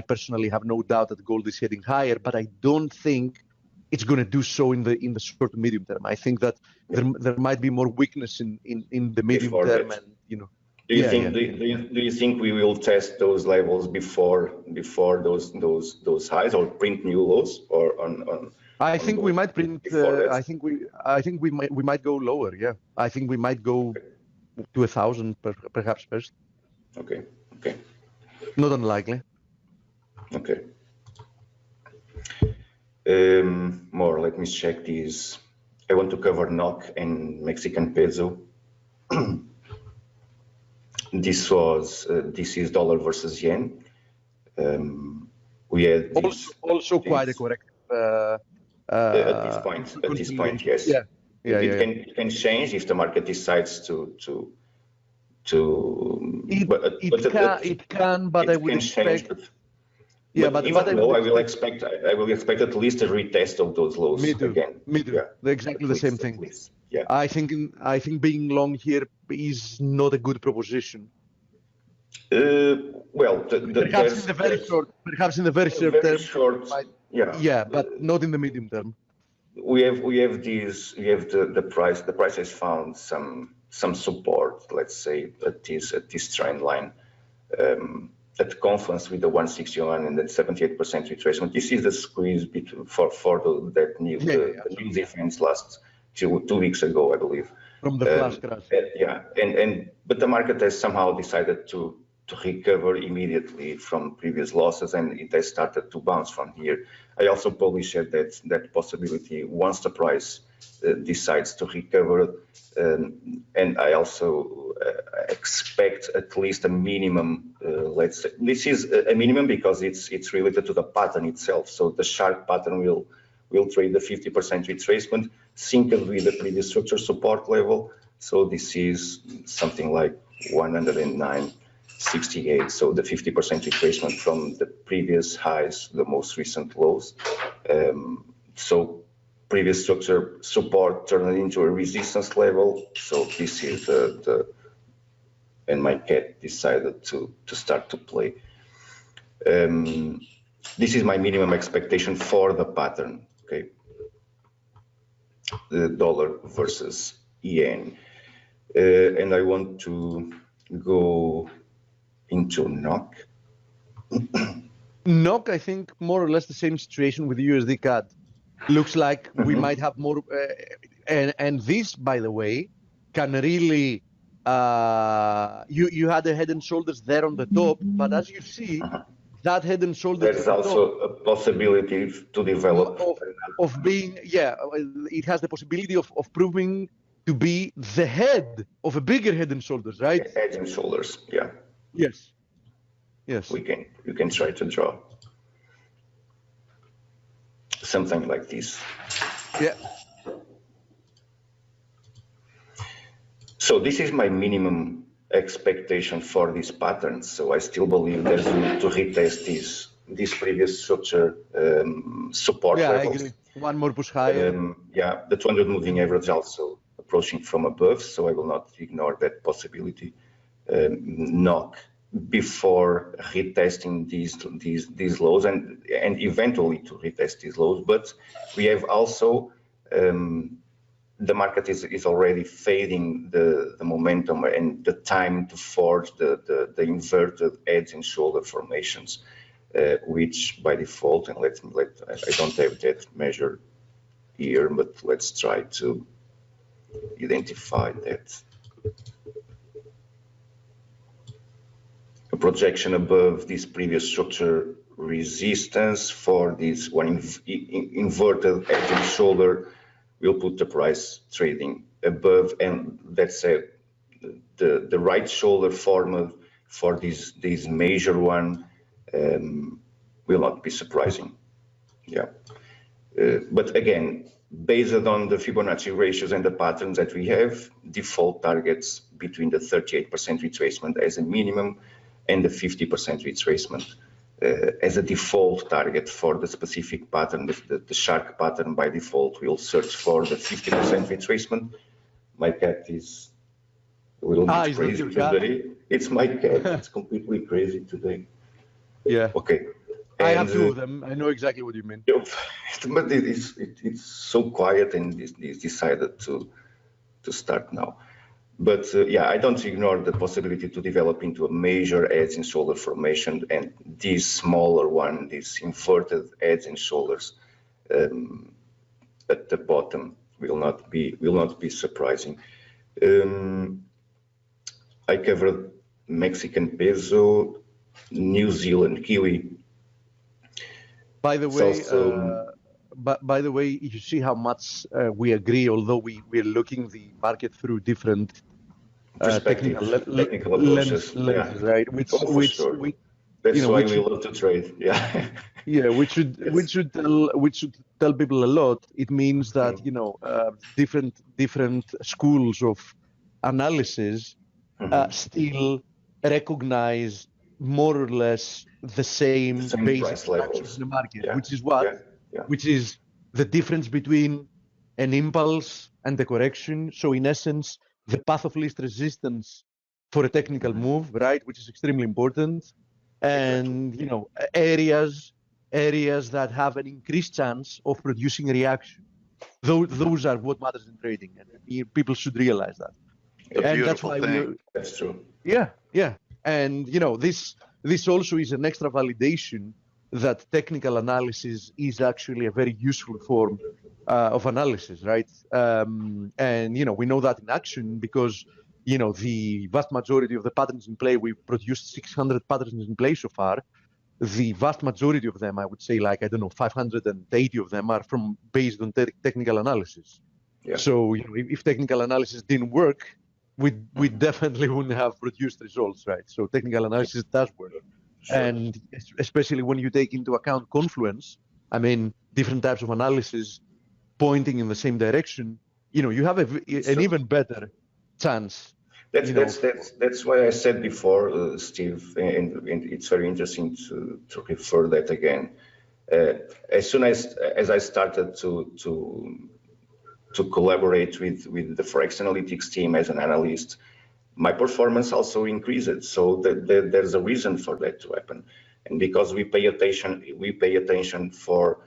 Speaker 4: personally have no doubt that gold is heading higher, but I don't think it's going to do so in the short to medium term. I think that there might be more weakness in the medium term, and
Speaker 5: Do you think we will test those levels before those highs, or print new lows, or on?
Speaker 4: I think we might print. I think we might go lower. Yeah, I think we might go to 1,000 perhaps first.
Speaker 5: Okay.
Speaker 4: Not unlikely.
Speaker 5: Okay. More. Let me check these. I want to cover NOK and Mexican peso. This is dollar versus yen. We had
Speaker 4: also quite a corrective.
Speaker 5: At this point, yes. It can change if the market decides to.
Speaker 4: It can, but I would expect.
Speaker 5: But even though I will expect at least a retest of those lows again.
Speaker 4: Me too. Exactly the same thing.
Speaker 5: Yeah.
Speaker 4: I think being long here is not a good proposition.
Speaker 5: Perhaps
Speaker 4: in the very short term. But not in the medium term.
Speaker 5: We have the price. The price has found some support, let's say, at this trend line. At confluence with the 161 and the 78% retracement. This is the squeeze for that news events last 2 weeks ago, I believe.
Speaker 4: From the flash crash.
Speaker 5: But the market has somehow decided to recover immediately from previous losses, and it has started to bounce from here. I also published that possibility once the price decides to recover, and I also expect at least a minimum. Let's say this is a minimum because it's related to the pattern itself. So the sharp pattern will trade the 50% retracement, synced with the previous structure support level. So this is something like 109.68. So the 50% retracement from the previous highs, the most recent lows. So previous structure support turned into a resistance level. So this is and my cat decided to start to play. This is my minimum expectation for the pattern. Okay, the dollar versus yen, and I want to go into NOK.
Speaker 4: NOK, I think more or less the same situation with USD CAD. Looks like we might have more, and this, by the way, can really. You had the head and shoulders there on the top, but as you see, that head and shoulders.
Speaker 5: There's also a possibility to develop
Speaker 4: of being, it has the possibility of proving to be the head of a bigger head and shoulders, right?
Speaker 5: Head and shoulders, yeah.
Speaker 4: Yes.
Speaker 5: You can try to draw something like this.
Speaker 4: Yeah.
Speaker 5: So this is my minimum expectation for this pattern. So I still believe there's room to retest this previous structure support levels.
Speaker 4: I agree. One more push higher.
Speaker 5: The 200 moving average also approaching from above. So I will not ignore that possibility. NOK before retesting these lows and eventually to retest these lows. But we have also the market is already fading the momentum and the time to forge the inverted heads and shoulder formations, which by default, and I don't have that measure here, but let's try to identify that. A projection above this previous structure resistance for this one inverted edge and shoulder will put the price trading above, and let's say the right shoulder formed for this major one will not be surprising. Yeah, but again, based on the Fibonacci ratios and the patterns that we have, default targets between the 38% retracement as a minimum and the 50% retracement as a default target for the specific pattern. The shark pattern by default will search for the 50% retracement. My cat is a little bit crazy today. It's my cat. It's completely crazy today.
Speaker 4: Yeah.
Speaker 5: Okay.
Speaker 4: I have two of them. I know exactly what you mean.
Speaker 5: But it's so quiet, and it's decided to start now. But yeah, I don't ignore the possibility to develop into a major heads and shoulder formation, and this smaller one, these inverted heads and shoulders at the bottom will not be surprising. I covered Mexican peso, New Zealand kiwi.
Speaker 4: By the way, by the way, you see how much we agree, although we're looking the market through different technical lenses, right?
Speaker 5: That's why we love to trade. Yeah.
Speaker 4: Yeah, which should tell people a lot. It means that different schools of analysis still recognize more or less the same basic structures in the market, which is the difference between an impulse and the correction. So in essence, the path of least resistance for a technical move, right, which is extremely important, and areas that have an increased chance of producing a reaction. Those are what matters in trading, and people should realize that.
Speaker 1: And that's why
Speaker 5: that's true.
Speaker 4: Yeah. And this also is an extra validation that technical analysis is actually a very useful form of analysis, right? And we know that in action because the vast majority of the patterns in play, we've produced 600 patterns in play so far. The vast majority of them, I would say, 580 of them are based on technical analysis. Yeah. So if technical analysis didn't work, we definitely wouldn't have produced results, right? So technical analysis does work. Sure. And especially when you take into account confluence, different types of analysis pointing in the same direction, you have an even better chance.
Speaker 5: That's why I said before, Steve, and it's very interesting to refer that again. As soon as I started to collaborate with the ForexAnalytix team as an analyst, my performance also increased. So there's a reason for that to happen, and because we pay attention for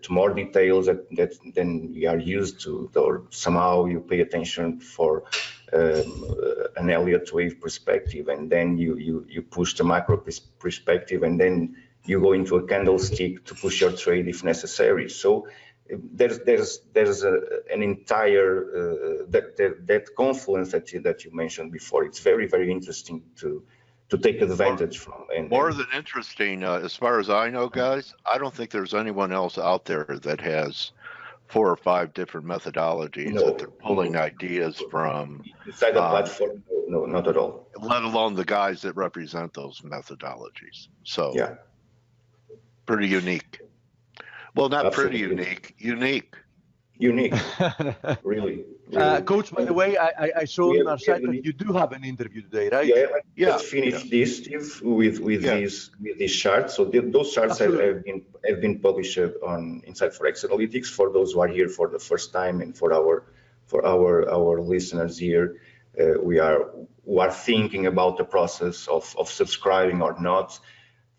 Speaker 5: to more details than we are used to, or somehow you pay attention for an Elliott wave perspective, and then you push the macro perspective, and then you go into a candlestick to push your trade if necessary. So there's an entire that confluence that you mentioned before. It's very, very interesting to take advantage from. And
Speaker 1: more than interesting, as far as I know, guys, I don't think there's anyone else out there that has 4 or 5 different methodologies that they're pulling ideas from
Speaker 5: inside the platform. No, not at all.
Speaker 1: Let alone the guys that represent those methodologies. So
Speaker 5: yeah,
Speaker 1: pretty unique. Well, not
Speaker 5: Absolutely.
Speaker 1: Pretty unique.
Speaker 5: Unique, really.
Speaker 4: Coach, by the way, I saw on our site that you do have an interview today, right?
Speaker 5: Yeah, just finished this, Steve, with these charts. So those charts have been published on inside ForexAnalytix for those who are here for the first time, and for our listeners here, who are thinking about the process of subscribing or not.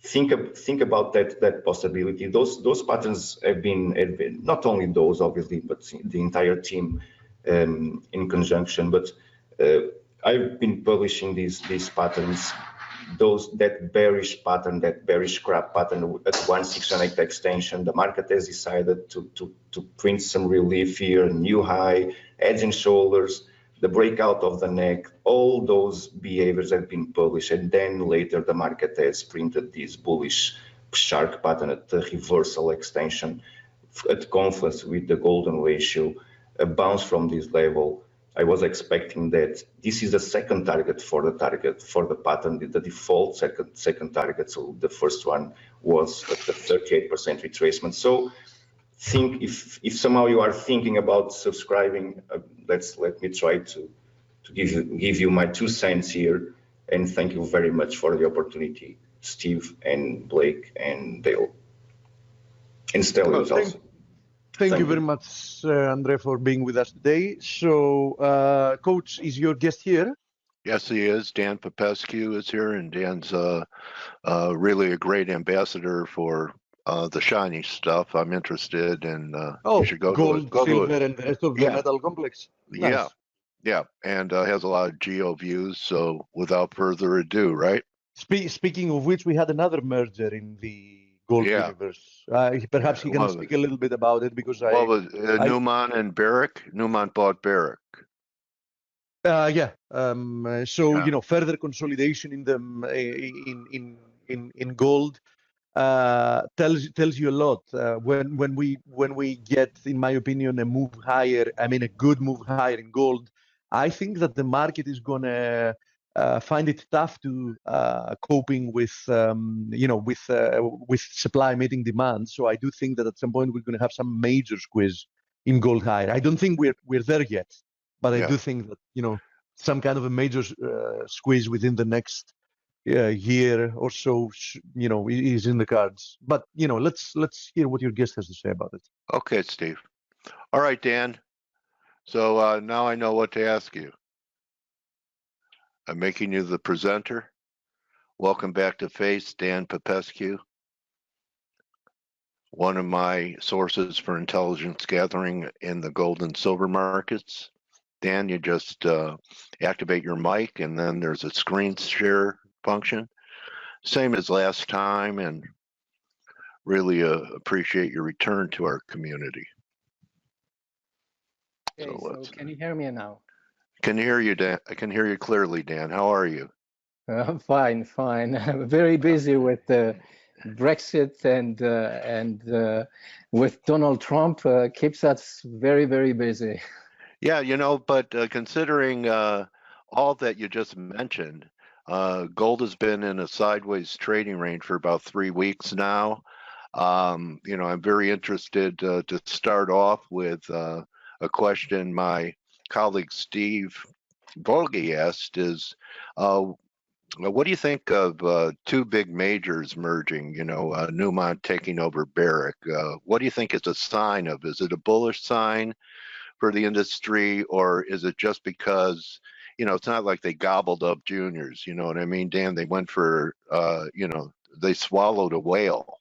Speaker 5: Think about that possibility. Those patterns have been not only those, obviously, but the entire team in conjunction. But I've been publishing these patterns, that bearish pattern, that bearish scrap pattern at 1,608 extension. The market has decided to print some relief here, new high, heads and shoulders, the breakout of the neck. All those behaviors have been published, and then later the market has printed this bullish shark pattern at the reversal extension at confluence with the golden ratio, a bounce from this level. I was expecting that this is the second target for the pattern, the default second target. So the first one was at the 38% retracement. So think if somehow you are thinking about subscribing, let me try to give you my 2 cents here. And thank you very much for the opportunity, Steve and Blake and Dale. And Stella is also.
Speaker 4: Thank you very much, Andre, for being with us today. So, Coach, is your guest here?
Speaker 1: Yes, he is. Dan Popescu is here, and Dan's really a great ambassador for the shiny stuff. I'm interested in. You should go
Speaker 4: gold,
Speaker 1: to
Speaker 4: silver, and the rest of the metal complex. Nice.
Speaker 1: Yeah, and has a lot of geo views. So, without further ado, right?
Speaker 4: Speaking of which, we had another merger in the gold universe. Perhaps he can speak a little bit about it, because
Speaker 1: Newmont and Barrick. Newmont bought Barrick.
Speaker 4: So further consolidation in the in gold tells you a lot. When we get, in my opinion, a move higher, I mean a good move higher in gold, I think that the market is gonna find it tough to coping with with supply meeting demand. So I do think that at some point we're going to have some major squeeze in gold higher. I don't think we're there yet, but I do think that some kind of a major squeeze within the next year or so is in the cards. But let's hear what your guest has to say about it.
Speaker 1: Okay, Steve. All right, Dan. So now I know what to ask you. I'm making you the presenter. Welcome back to Face, Dan Popescu, one of my sources for intelligence gathering in the gold and silver markets. Dan, you just activate your mic, and then there's a screen share function. Same as last time, and really appreciate your return to our community.
Speaker 6: Okay, so can you hear me now?
Speaker 1: Can hear you, Dan. I can hear you clearly, Dan. How are you?
Speaker 6: I'm fine. I'm very busy with Brexit and with Donald Trump keeps us very, very busy.
Speaker 1: Yeah, but considering all that you just mentioned, gold has been in a sideways trading range for about 3 weeks now. I'm very interested to start off with a question my colleague Steve Volge asked is, what do you think of 2 big majors merging, Newmont taking over Barrick? What do you think it's a sign of? Is it a bullish sign for the industry, or is it just because, it's not like they gobbled up juniors, you know what I mean, Dan? They went for, they swallowed a whale.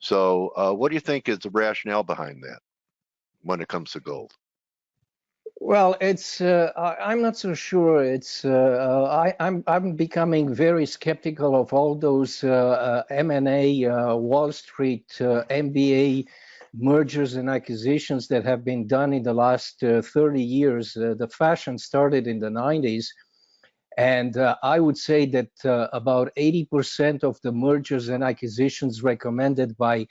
Speaker 1: So what do you think is the rationale behind that when it comes to gold?
Speaker 6: Well, it's I'm not so sure. It's I'm becoming very skeptical of all those M&A, Wall Street, MBA mergers and acquisitions that have been done in the last 30 years. The fashion started in the 90s, and I would say that about 80% of the mergers and acquisitions recommended by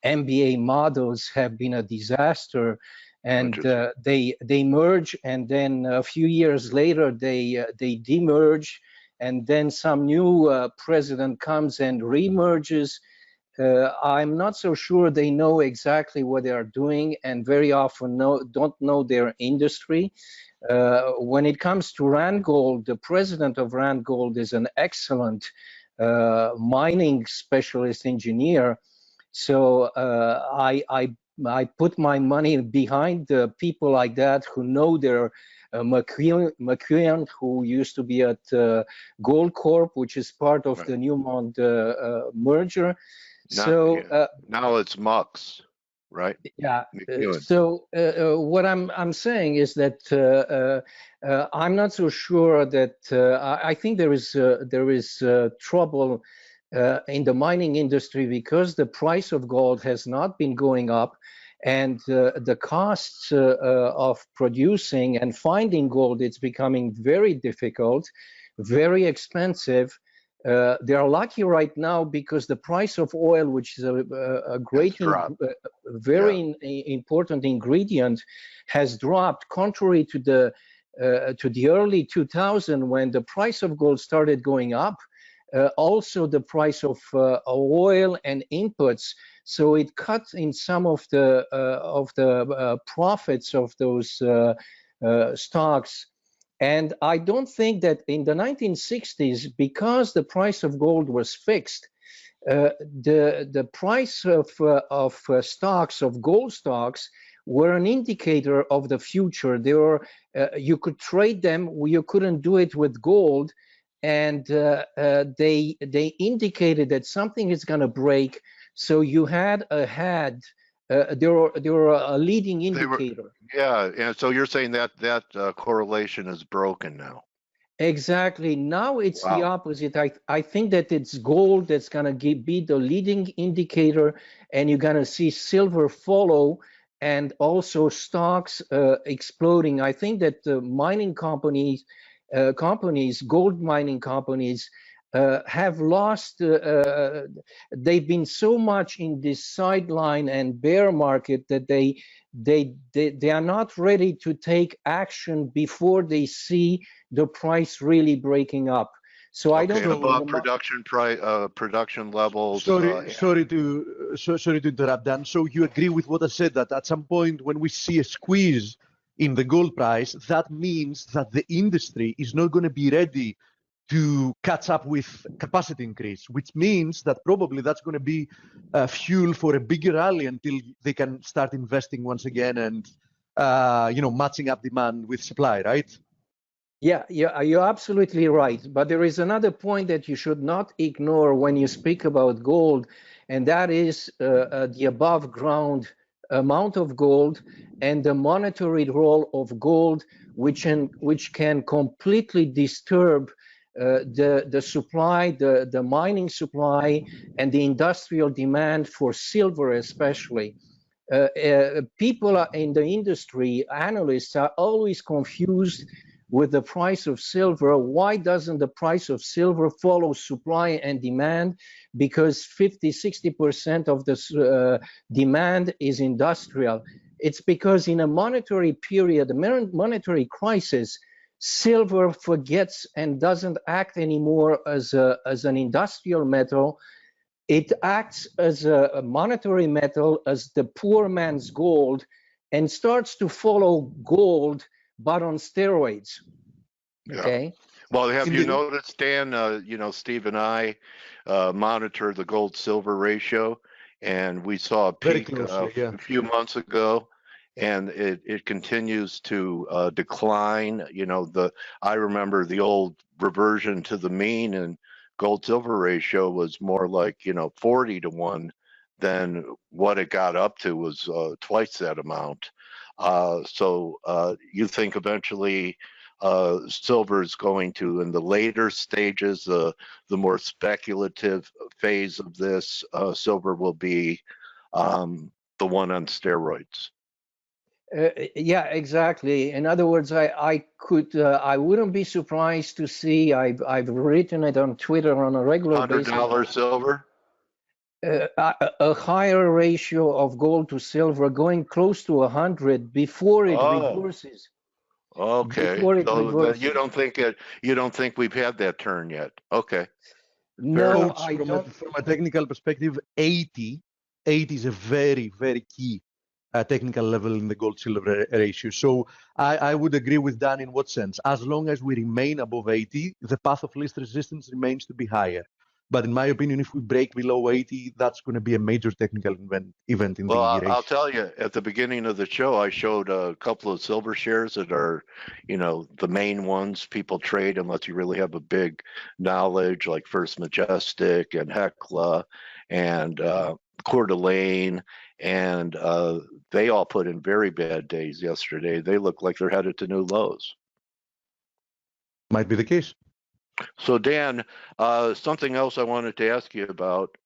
Speaker 6: MBA models have been a disaster. And they merge, and then a few years later they demerge, and then some new president comes and remerges. I'm not so sure they know exactly what they are doing, and very often don't know their industry. When it comes to Randgold, the president of Randgold is an excellent mining specialist engineer. So I put my money behind people like that who know their McEwen, who used to be at Gold Corp, which is part of the Newmont merger.
Speaker 1: Now it's Mux, right?
Speaker 6: Yeah.
Speaker 1: McEwen.
Speaker 6: So what I'm saying is that I'm not so sure that I think there is trouble in the mining industry because the price of gold has not been going up, and the costs of producing and finding gold, it's becoming very difficult, very expensive. They are lucky right now because the price of oil, which is a great, very important ingredient, has dropped, contrary to the early 2000 when the price of gold started going up. Also, the price of oil and inputs, so it cut in some of the profits of those stocks. And I don't think that in the 1960s, because the price of gold was fixed, the price of stocks, of gold stocks, were an indicator of the future. They were you could trade them. You couldn't do it with gold, and they indicated that something is going to break. So you had they were a leading indicator.
Speaker 1: And so you're saying that correlation is broken now.
Speaker 6: Exactly. Now it's the opposite. I think that it's gold that's going to be the leading indicator, and you're going to see silver follow, and also stocks exploding. I think that the mining companies, gold mining companies, have lost. They've been so much in this sideline and bear market that they are not ready to take action before they see the price really breaking up. So I don't know
Speaker 1: about production levels.
Speaker 4: Sorry to interrupt, Dan. So you agree with what I said, that at some point when we see a squeeze in the gold price, that means that the industry is not going to be ready to catch up with capacity increase, which means that probably that's going to be fuel for a bigger rally until they can start investing once again and matching up demand with supply, right?
Speaker 6: Yeah, you're absolutely right. But there is another point that you should not ignore when you speak about gold, and that is the above ground amount of gold and the monetary role of gold, which can completely disturb the supply, the mining supply, and the industrial demand for silver especially. People in the industry, analysts, are always confused with the price of silver. Why doesn't the price of silver follow supply and demand? Because 50–60% of the demand is industrial. It's because in a monetary period, a monetary crisis, silver forgets and doesn't act anymore as an industrial metal. It acts as a monetary metal, as the poor man's gold, and starts to follow gold, but on steroids. Okay.
Speaker 1: Yeah. Well, have you noticed, Dan? Steve and I monitor the gold-silver ratio, and we saw a peak a few months ago, and it continues to decline. I remember the old reversion to the mean, and gold-silver ratio was more like 40-1. Then what it got up to was twice that amount. So you think eventually silver is going to, in the later stages, the more speculative phase of this, silver will be the one on steroids.
Speaker 6: Yeah, exactly. In other words, I wouldn't be surprised to see. I've written it on Twitter on a regular basis.
Speaker 1: $100 silver.
Speaker 6: A higher ratio of gold to silver, going close to 100 before it reverses.
Speaker 1: Okay. So you don't think we've had that turn yet? Okay.
Speaker 6: No,
Speaker 4: from a technical perspective, 80 is a very, very key technical level in the gold-silver ratio. So I would agree with Dan in what sense? As long as we remain above 80, the path of least resistance remains to be higher. But in my opinion, if we break below 80, that's going to be a major technical event in the ratio.
Speaker 1: I'll tell you, at the beginning of the show, I showed a couple of silver shares that are, the main ones people trade unless you really have a big knowledge, like First Majestic and Hecla and Coeur d'Alene and they all put in very bad days yesterday. They look like they're headed to new lows.
Speaker 4: Might be the case.
Speaker 1: So Dan, something else I wanted to ask you about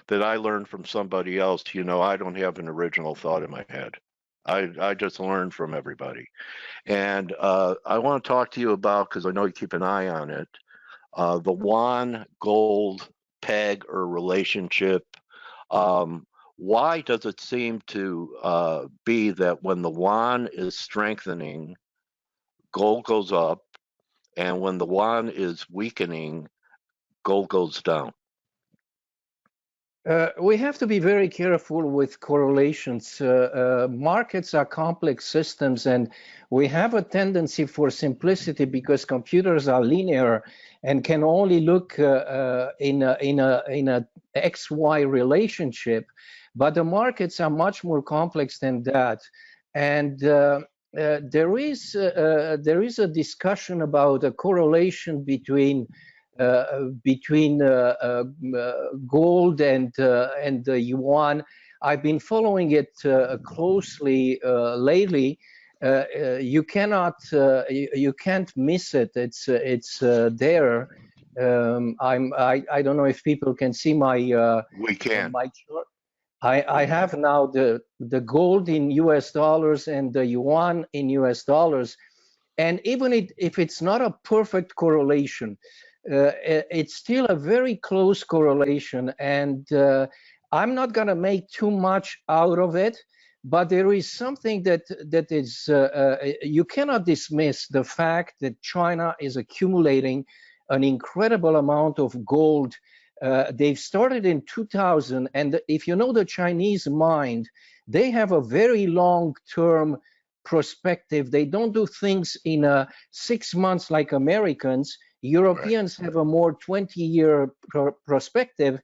Speaker 1: that I learned from somebody else. You know, I don't have an original thought in my head. I just learned from everybody. And I want to talk to you about, because I know you keep an eye on it, the won gold peg or relationship. Why does it seem to be that when the won is strengthening, gold goes up, and when the won is weakening, gold goes down?
Speaker 6: We have to be very careful with correlations. Markets are complex systems, and we have a tendency for simplicity because computers are linear and can only look in a XY relationship. But the markets are much more complex than that, and there is a discussion about a correlation between gold and the yuan. I've been following it closely lately. You can't miss it. It's there. I don't know if people can see my
Speaker 1: We can.
Speaker 6: my chart. I have now the gold in US dollars and the yuan in US dollars, and even if it's not a perfect correlation, it's still a very close correlation, and I'm not going to make too much out of it, but there is something that is you cannot dismiss the fact that China is accumulating an incredible amount of gold. They've started in 2000, and if you know the Chinese mind, they have a very long-term perspective. They don't do things in 6 months like Americans. Europeans have a more 20-year perspective.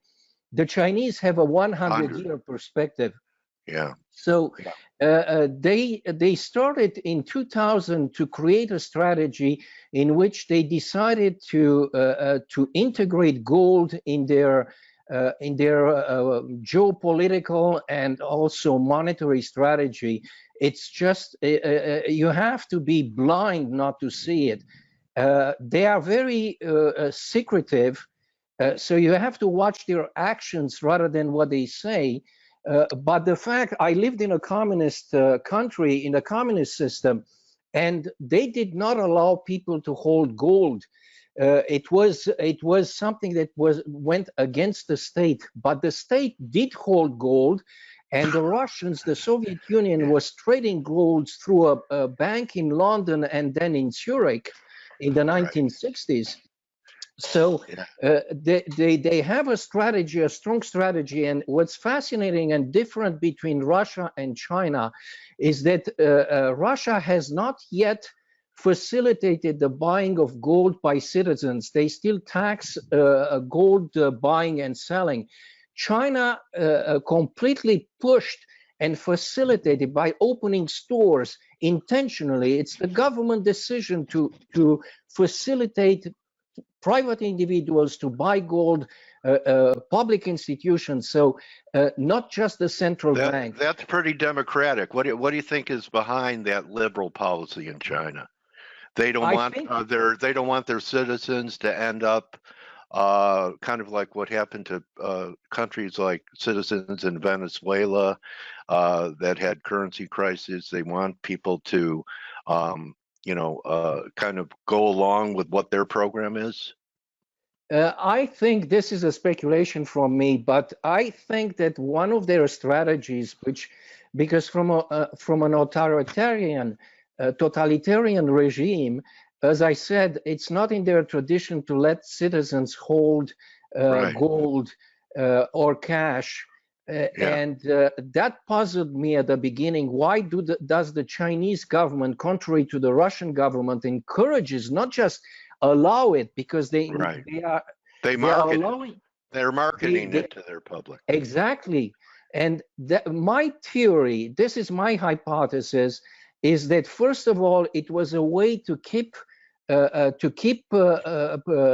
Speaker 6: The Chinese have a 100-year perspective.
Speaker 1: Yeah.
Speaker 6: So they started in 2000 to create a strategy in which they decided to integrate gold in their geopolitical and also monetary strategy. It's just you have to be blind not to see it. They are very secretive, so you have to watch their actions rather than what they say. But the fact, I lived in a communist country, in a communist system, and they did not allow people to hold gold. It was something that went against the state, but the state did hold gold, and the Russians, the Soviet Union, was trading gold through a bank in London and then in Zurich in the 1960s. So they have a strategy, a strong strategy. And what's fascinating and different between Russia and China is that Russia has not yet facilitated the buying of gold by citizens. They still tax gold buying and selling. China completely pushed and facilitated by opening stores intentionally. It's the government decision to facilitate private individuals to buy gold, public institutions, so not just the central bank.
Speaker 1: That's pretty democratic. What do you think is behind that liberal policy in China? They don't want their citizens to end up kind of like what happened to countries like citizens in Venezuela that had currency crises. They want people to kind of go along with what their program is?
Speaker 6: I think this is a speculation from me, but I think that one of their strategies, because from an totalitarian regime, as I said, it's not in their tradition to let citizens hold gold or cash. And that puzzled me at the beginning. Why does the Chinese government, contrary to the Russian government, encourages, not just allow it, because they're marketing
Speaker 1: it to their public.
Speaker 6: Exactly. And my theory, this is my hypothesis, is that first of all, it was a way to keep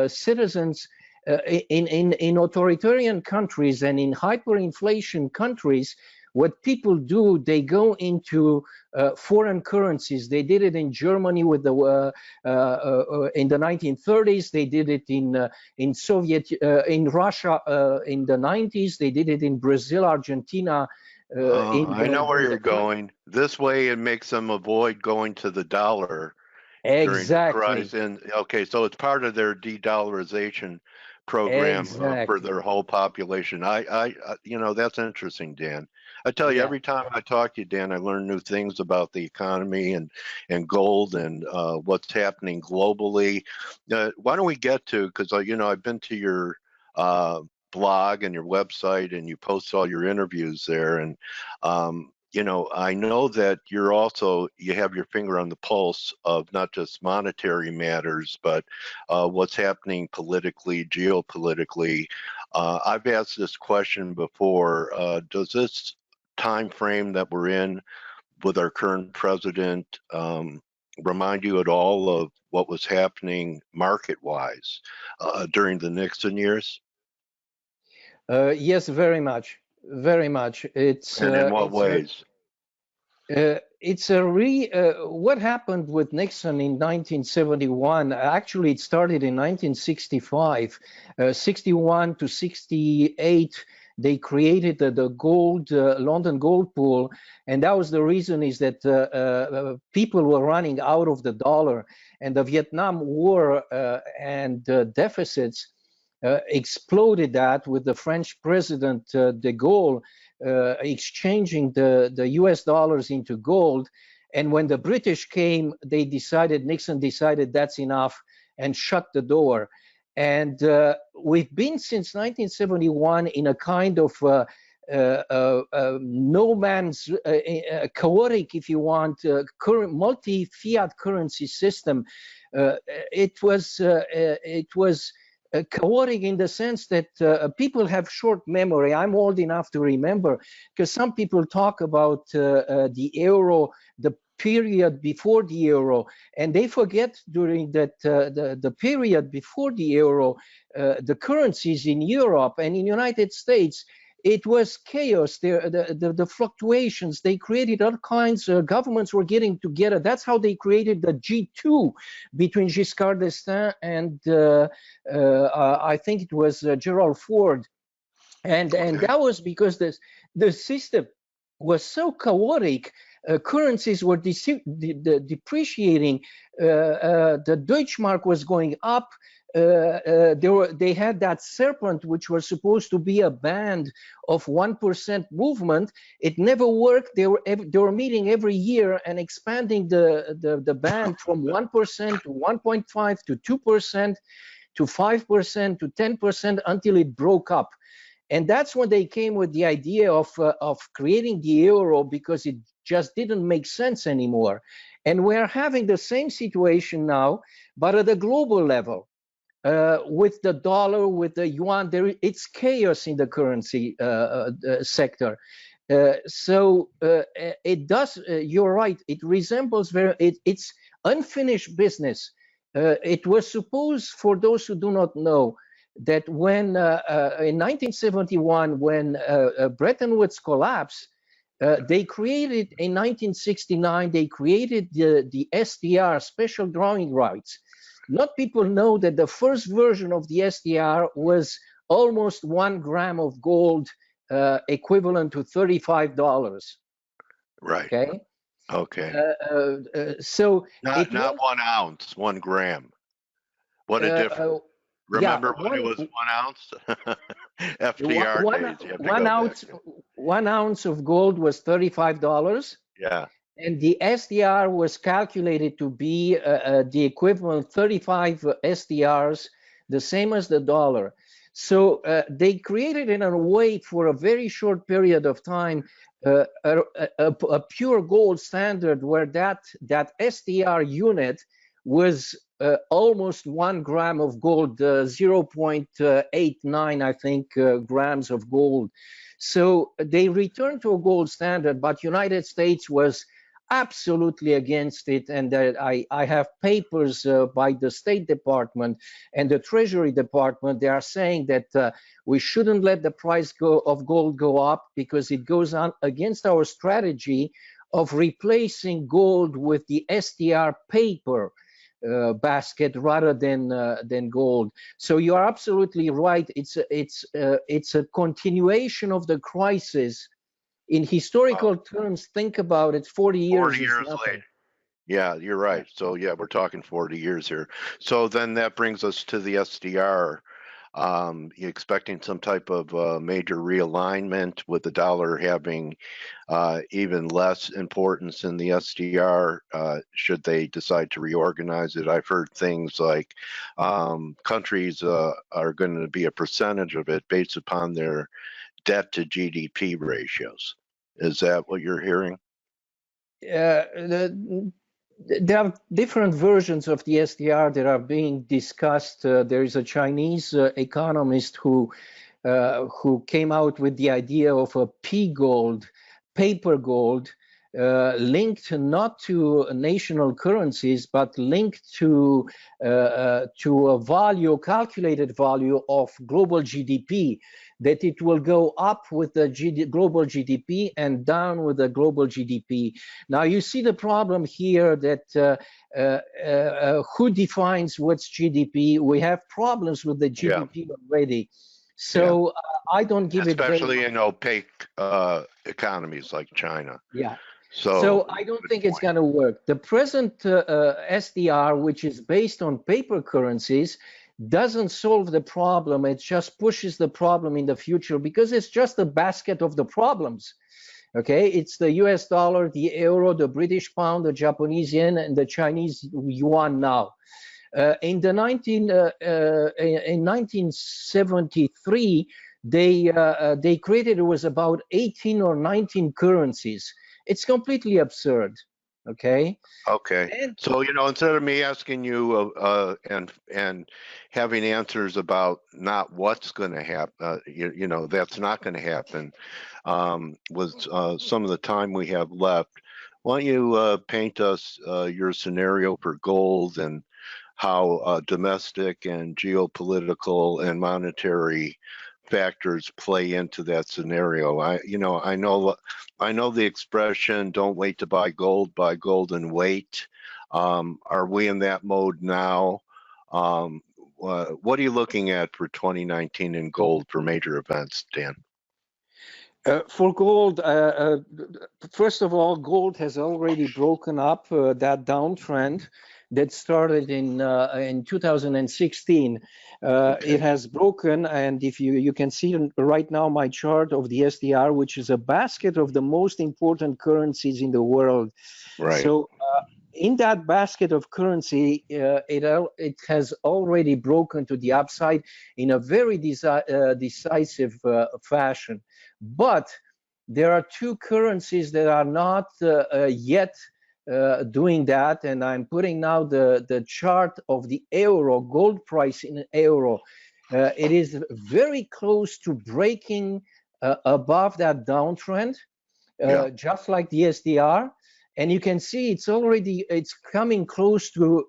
Speaker 6: citizens in authoritarian countries and in hyperinflation countries What people do, they go into foreign currencies. They did it in Germany with the in the 1930s. They did it in Soviet, in Russia in the 90s. They did it in Brazil, Argentina.
Speaker 1: I know where you're going. This way, it makes them avoid going to the dollar.
Speaker 6: Exactly.
Speaker 1: Okay, so it's part of their de-dollarization program for their whole population. You know, that's interesting, Dan. I tell you, every time I talk to you, Dan, I learn new things about the economy and gold and what's happening globally. Why don't we get to, because you know, I've been to your blog and your website, and you post all your interviews there, and you know, I know that you have your finger on the pulse of not just monetary matters, but what's happening politically, geopolitically. I've asked this question before. Does this time frame that we're in with our current president remind you at all of what was happening market-wise during the Nixon years?
Speaker 6: Yes, very much. Very much. It's
Speaker 1: and in what ways?
Speaker 6: It's what happened with Nixon in 1971. Actually, it started in 1965. 61 to 68, they created the gold London gold pool, and that was the reason is that people were running out of the dollar, and the Vietnam War and deficits exploded that with the French president de Gaulle exchanging the US dollars into gold. And when the British came, Nixon decided that's enough and shut the door. And we've been since 1971 in a kind of no man's chaotic, if you want, multi-fiat currency system. It was chaotic in the sense that people have short memory. I'm old enough to remember, because some people talk about the euro, the period before the euro, and they forget during that the period before the euro, the currencies in Europe and in United States, it was chaos. The fluctuations, they created all kinds of governments were getting together. That's how they created the G2 between Giscard d'Estaing and I think it was Gerald Ford. And that was because the system was so chaotic. Currencies were depreciating. The Deutschmark was going up. They had that serpent, which was supposed to be a band of 1% movement. It never worked. They were meeting every year and expanding the band from 1% to 1.5 to 2% to 5% to 10% until it broke up. And that's when they came with the idea of creating the euro, because it just didn't make sense anymore. And we're having the same situation now, but at a global level. With the dollar, with the yuan, it's chaos in the currency sector. So it does, you're right, it resembles it's unfinished business. It was supposed, for those who do not know, that when in 1971, when Bretton Woods collapsed, they created, in 1969, they created the SDR, special drawing rights. Not people know that the first version of the SDR was almost 1 gram of gold, equivalent to $35.
Speaker 1: Right.
Speaker 6: Okay.
Speaker 1: Okay.
Speaker 6: So
Speaker 1: not 1 ounce, 1 gram. What a difference. Remember when it was 1 ounce? FDR days.
Speaker 6: 1 ounce of gold was $35.
Speaker 1: Yeah.
Speaker 6: And the SDR was calculated to be the equivalent 35 SDRs, the same as the dollar. So they created in a way for a very short period of time a pure gold standard, where that SDR unit was almost 1 gram of gold, 0.89, I think, grams of gold. So they returned to a gold standard, but United States was absolutely against it, and that I have papers by the State Department and the Treasury Department. They are saying that we shouldn't let the price of gold go up because it goes on against our strategy of replacing gold with the SDR paper basket rather than gold. So you are absolutely right. It's a continuation of the crisis. In historical terms, think about it. 40 years.
Speaker 1: 40 years later. Yeah, you're right. So yeah, we're talking 40 years here. So then that brings us to the SDR. You expecting some type of major realignment with the dollar having even less importance in the SDR should they decide to reorganize it? I've heard things like countries are going to be a percentage of it based upon their debt to GDP ratios. Is that what you're hearing?
Speaker 6: There are different versions of the SDR that are being discussed. There is a Chinese economist who came out with the idea of a P-gold, paper gold, linked not to national currencies, but linked to a value, calculated value of global GDP, that it will go up with the global GDP and down with the global GDP. Now you see the problem here that who defines what's GDP? We have problems with the GDP already. So I don't give it very
Speaker 1: especially in opaque economies like China.
Speaker 6: Yeah.
Speaker 1: So
Speaker 6: I don't think it's going to work. The present SDR, which is based on paper currencies, doesn't solve the problem. It just pushes the problem in the future because it's just a basket of the problems. Okay, it's the US dollar, the euro, the British pound, the Japanese yen, and the Chinese yuan now. In 1973, they created, it was about 18 or 19 currencies. It's completely absurd. Okay.
Speaker 1: So instead of me asking you and having answers about not what's going to happen, that's not going to happen. With some of the time we have left, why don't you paint us your scenario for gold and how domestic and geopolitical and monetary factors play into that scenario. I know the expression "don't wait to buy gold and wait." Are we in that mode now? What are you looking at for 2019 in gold for major events, Dan?
Speaker 6: For gold, first of all, gold has already broken up that downtrend that started in 2016. It has broken, and if you can see right now my chart of the SDR, which is a basket of the most important currencies in the world.
Speaker 1: Right.
Speaker 6: So in that basket of currency, it has already broken to the upside in a very decisive fashion. But there are two currencies that are not yet doing that, and I'm putting now the chart of the euro, gold price in euro. It is very close to breaking above that downtrend, just like the SDR. And you can see it's coming close to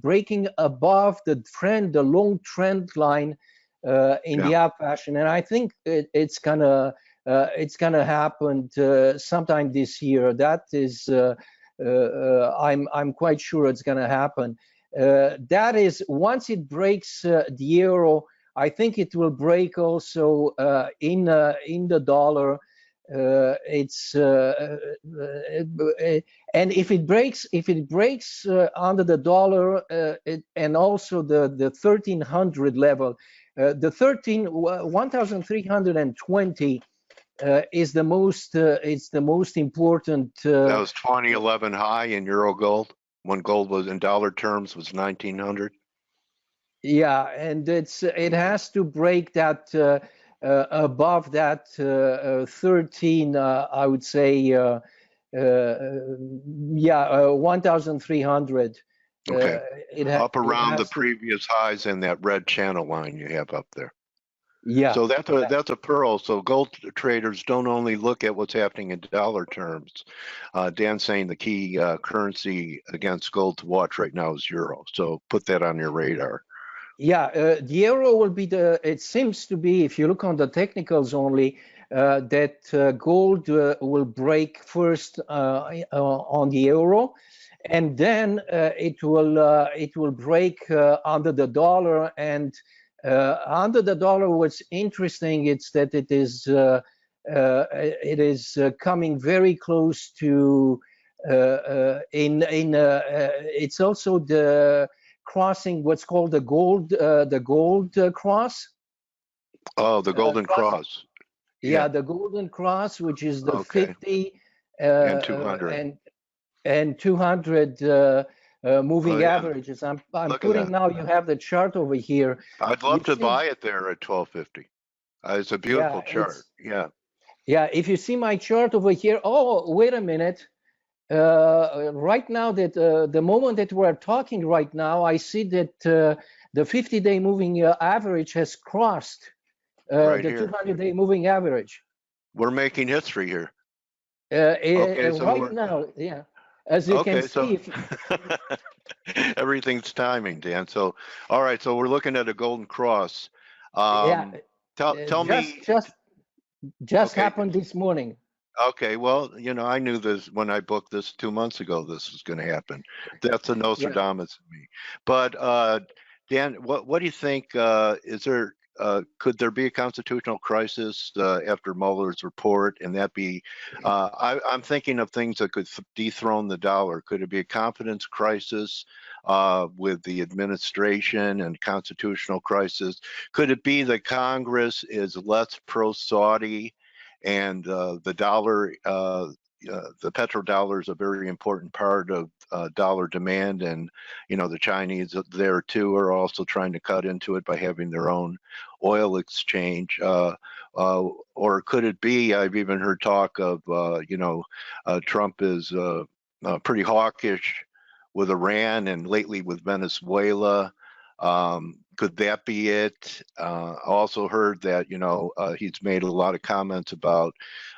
Speaker 6: breaking above the trend, the long trend line in the up fashion. And I think it's gonna happen sometime this year. That is. I'm quite sure it's going to happen. That is, once it breaks the euro, I think it will break also in the dollar. And if it breaks under the dollar and also the 1300 level, the 1320 is the most important.
Speaker 1: That was 2011 high in euro gold when gold was in dollar terms was 1900.
Speaker 6: Yeah, and it has to break that above that 13. I would say 1300.
Speaker 1: Okay. Up around the previous highs in that red channel line you have up there.
Speaker 6: Yeah.
Speaker 1: So that's a pearl. So gold traders don't only look at what's happening in dollar terms. Dan's saying the key currency against gold to watch right now is euro. So put that on your radar.
Speaker 6: Yeah, the euro will be it seems to be, if you look on the technicals only, that gold will break first on the euro, and then it will break under the dollar. And under the dollar, what's interesting is that it is coming very close to it's also the crossing what's called the gold cross.
Speaker 1: Oh, the golden cross.
Speaker 6: Yeah, the golden cross, which is the 50
Speaker 1: and 200
Speaker 6: and 200 moving averages. I'm putting now. You have the chart over here.
Speaker 1: I'd love to buy it there at 1250. It's a beautiful chart. Yeah.
Speaker 6: Yeah. If you see my chart over here. Oh, wait a minute. Right now, that the moment that we're talking right now, I see that the 50-day moving average has crossed the 200-day moving average.
Speaker 1: We're making history here.
Speaker 6: Right now, yeah. As you can see.
Speaker 1: Everything's timing, Dan. So, all right. So we're looking at a golden cross. Tell me.
Speaker 6: Just happened this morning.
Speaker 1: Okay, well, I knew this when I booked this 2 months ago. This was going to happen. That's a Nostradamus to me. But Dan, what do you think? Could there be a constitutional crisis after Mueller's report? And that be, I'm thinking of things that could dethrone the dollar. Could it be a confidence crisis with the administration and constitutional crisis? Could it be that Congress is less pro-Saudi? And the dollar, the petrodollar is a very important part of dollar demand, and the Chinese there too are also trying to cut into it by having their own oil exchange. Or could it be? I've even heard talk of Trump is pretty hawkish with Iran and lately with Venezuela. Could that be it? Also heard that, he's made a lot of comments about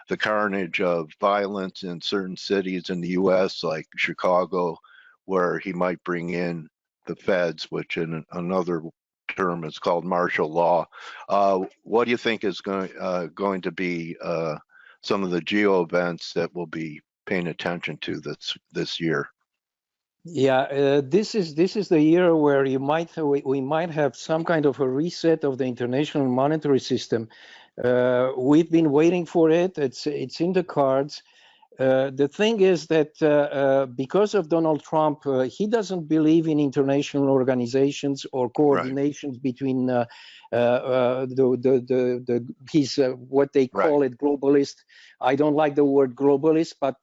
Speaker 1: the carnage of violence in certain cities in the U.S., like Chicago, where he might bring in the feds, which in another term is called martial law. What do you think is going to be some of the geo events that we'll be paying attention to this year?
Speaker 6: Yeah, this is the year where we might have some kind of a reset of the international monetary system. We've been waiting for it. It's in the cards. The thing is that because of Donald Trump, he doesn't believe in international organizations or coordinations between he's what they call it globalist. I don't like the word globalist, but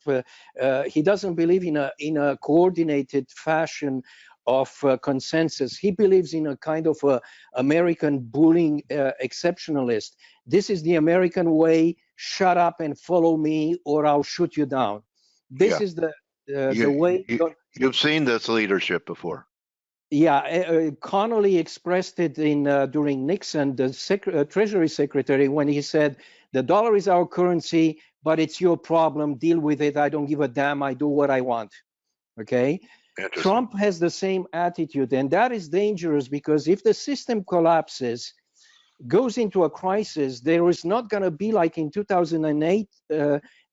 Speaker 6: he doesn't believe in a coordinated fashion of consensus. He believes in a kind of American bullying exceptionalist. This is the American way. Shut up and follow me, or I'll shoot you down. This is the way.
Speaker 1: You've seen this leadership before.
Speaker 6: Yeah, Connolly expressed it during Nixon, the Treasury Secretary, when he said, "The dollar is our currency, but it's your problem. Deal with it. I don't give a damn. I do what I want." Okay. Trump has the same attitude, and that is dangerous because if the system collapses, goes into a crisis, there is not going to be, like in 2008,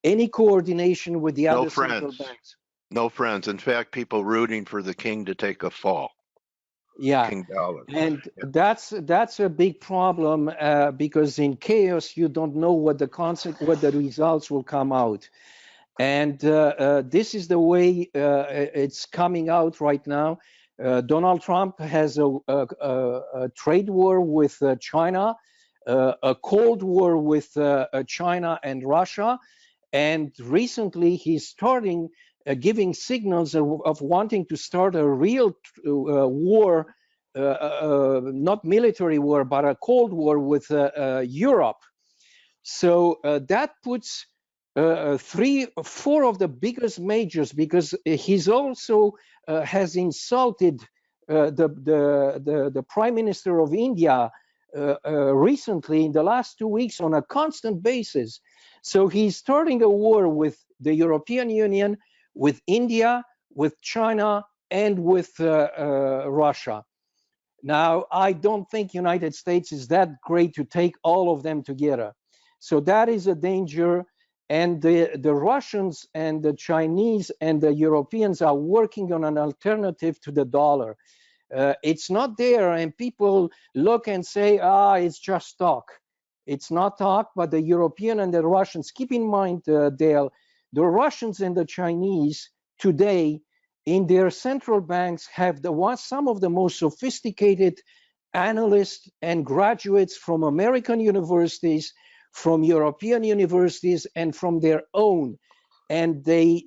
Speaker 6: any coordination with the other central banks.
Speaker 1: No friends. In fact, people rooting for the king to take a fall.
Speaker 6: Yeah,
Speaker 1: King dollar.
Speaker 6: And that's a big problem because in chaos you don't know what the results will come out, and this is the way it's coming out right now. Donald Trump has a trade war with China, a cold war with China and Russia, and recently he's starting giving signals of wanting to start a real war, not military war, but a cold war with Europe. So that puts 4 of the biggest majors, because he's also has insulted the Prime Minister of India recently in the last 2 weeks on a constant basis. So he's starting a war with the European Union, with India, with China, and with Russia. Now, I don't think United States is that great to take all of them together. So that is a danger. And the Russians and the Chinese and the Europeans are working on an alternative to the dollar. It's not there, and people look and say, it's just talk. It's not talk, but the European and the Russians, keep in mind, Dale, the Russians and the Chinese today in their central banks have some of the most sophisticated analysts and graduates from American universities, from European universities, and from their own. And they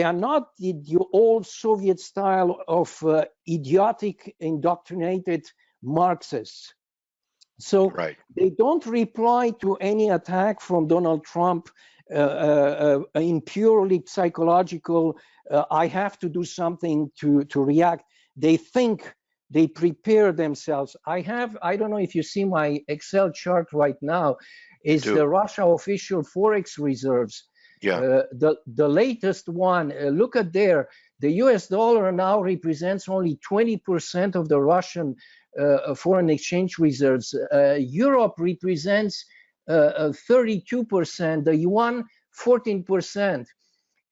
Speaker 6: are not the old Soviet style of idiotic, indoctrinated Marxists. So they don't reply to any attack from Donald Trump in purely psychological, I have to do something to react. They think, they prepare themselves. I don't know if you see my Excel chart right now, is the Russia official Forex reserves.
Speaker 1: Yeah.
Speaker 6: The latest one, look at there, the US dollar now represents only 20% of the Russian foreign exchange reserves. Europe represents 32%, the yuan 14%,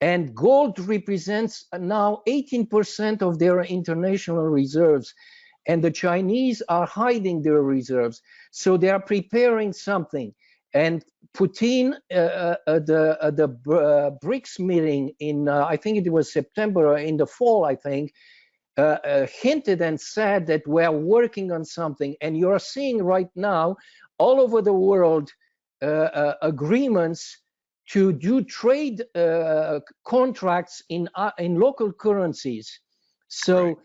Speaker 6: and gold represents now 18% of their international reserves. And the Chinese are hiding their reserves. So they are preparing something. And Putin, the BRICS meeting in, I think it was September, in the fall, I think, hinted and said that we are working on something. And you're seeing right now, all over the world, agreements to do trade contracts in local currencies. So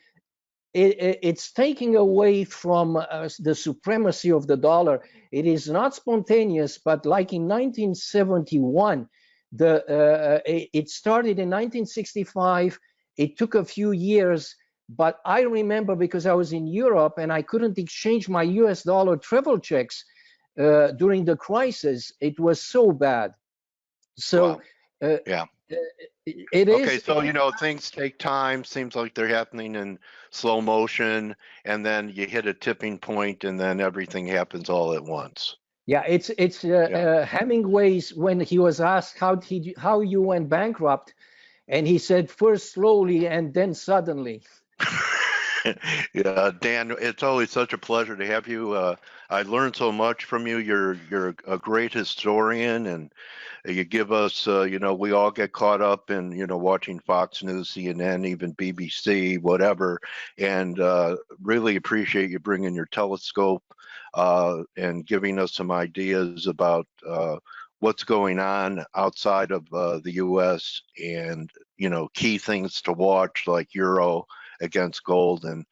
Speaker 6: it's taking away from the supremacy of the dollar. It is not spontaneous, but like in 1971, it started in 1965. It took a few years, but I remember because I was in Europe and I couldn't exchange my US dollar travel checks during the crisis. It was so bad. So
Speaker 1: yeah.
Speaker 6: It is.
Speaker 1: Okay, so things take time. Seems like they're happening in slow motion, and then you hit a tipping point, and then everything happens all at once.
Speaker 6: Yeah, it's Hemingway's, when he was asked how you went bankrupt, and he said first slowly and then suddenly.
Speaker 1: Yeah, Dan, it's always such a pleasure to have you. I learned so much from you. You're a great historian, and you give us, we all get caught up in, watching Fox News, CNN, even BBC, whatever, and really appreciate you bringing your telescope and giving us some ideas about what's going on outside of the U.S. and, key things to watch like Euro against gold, and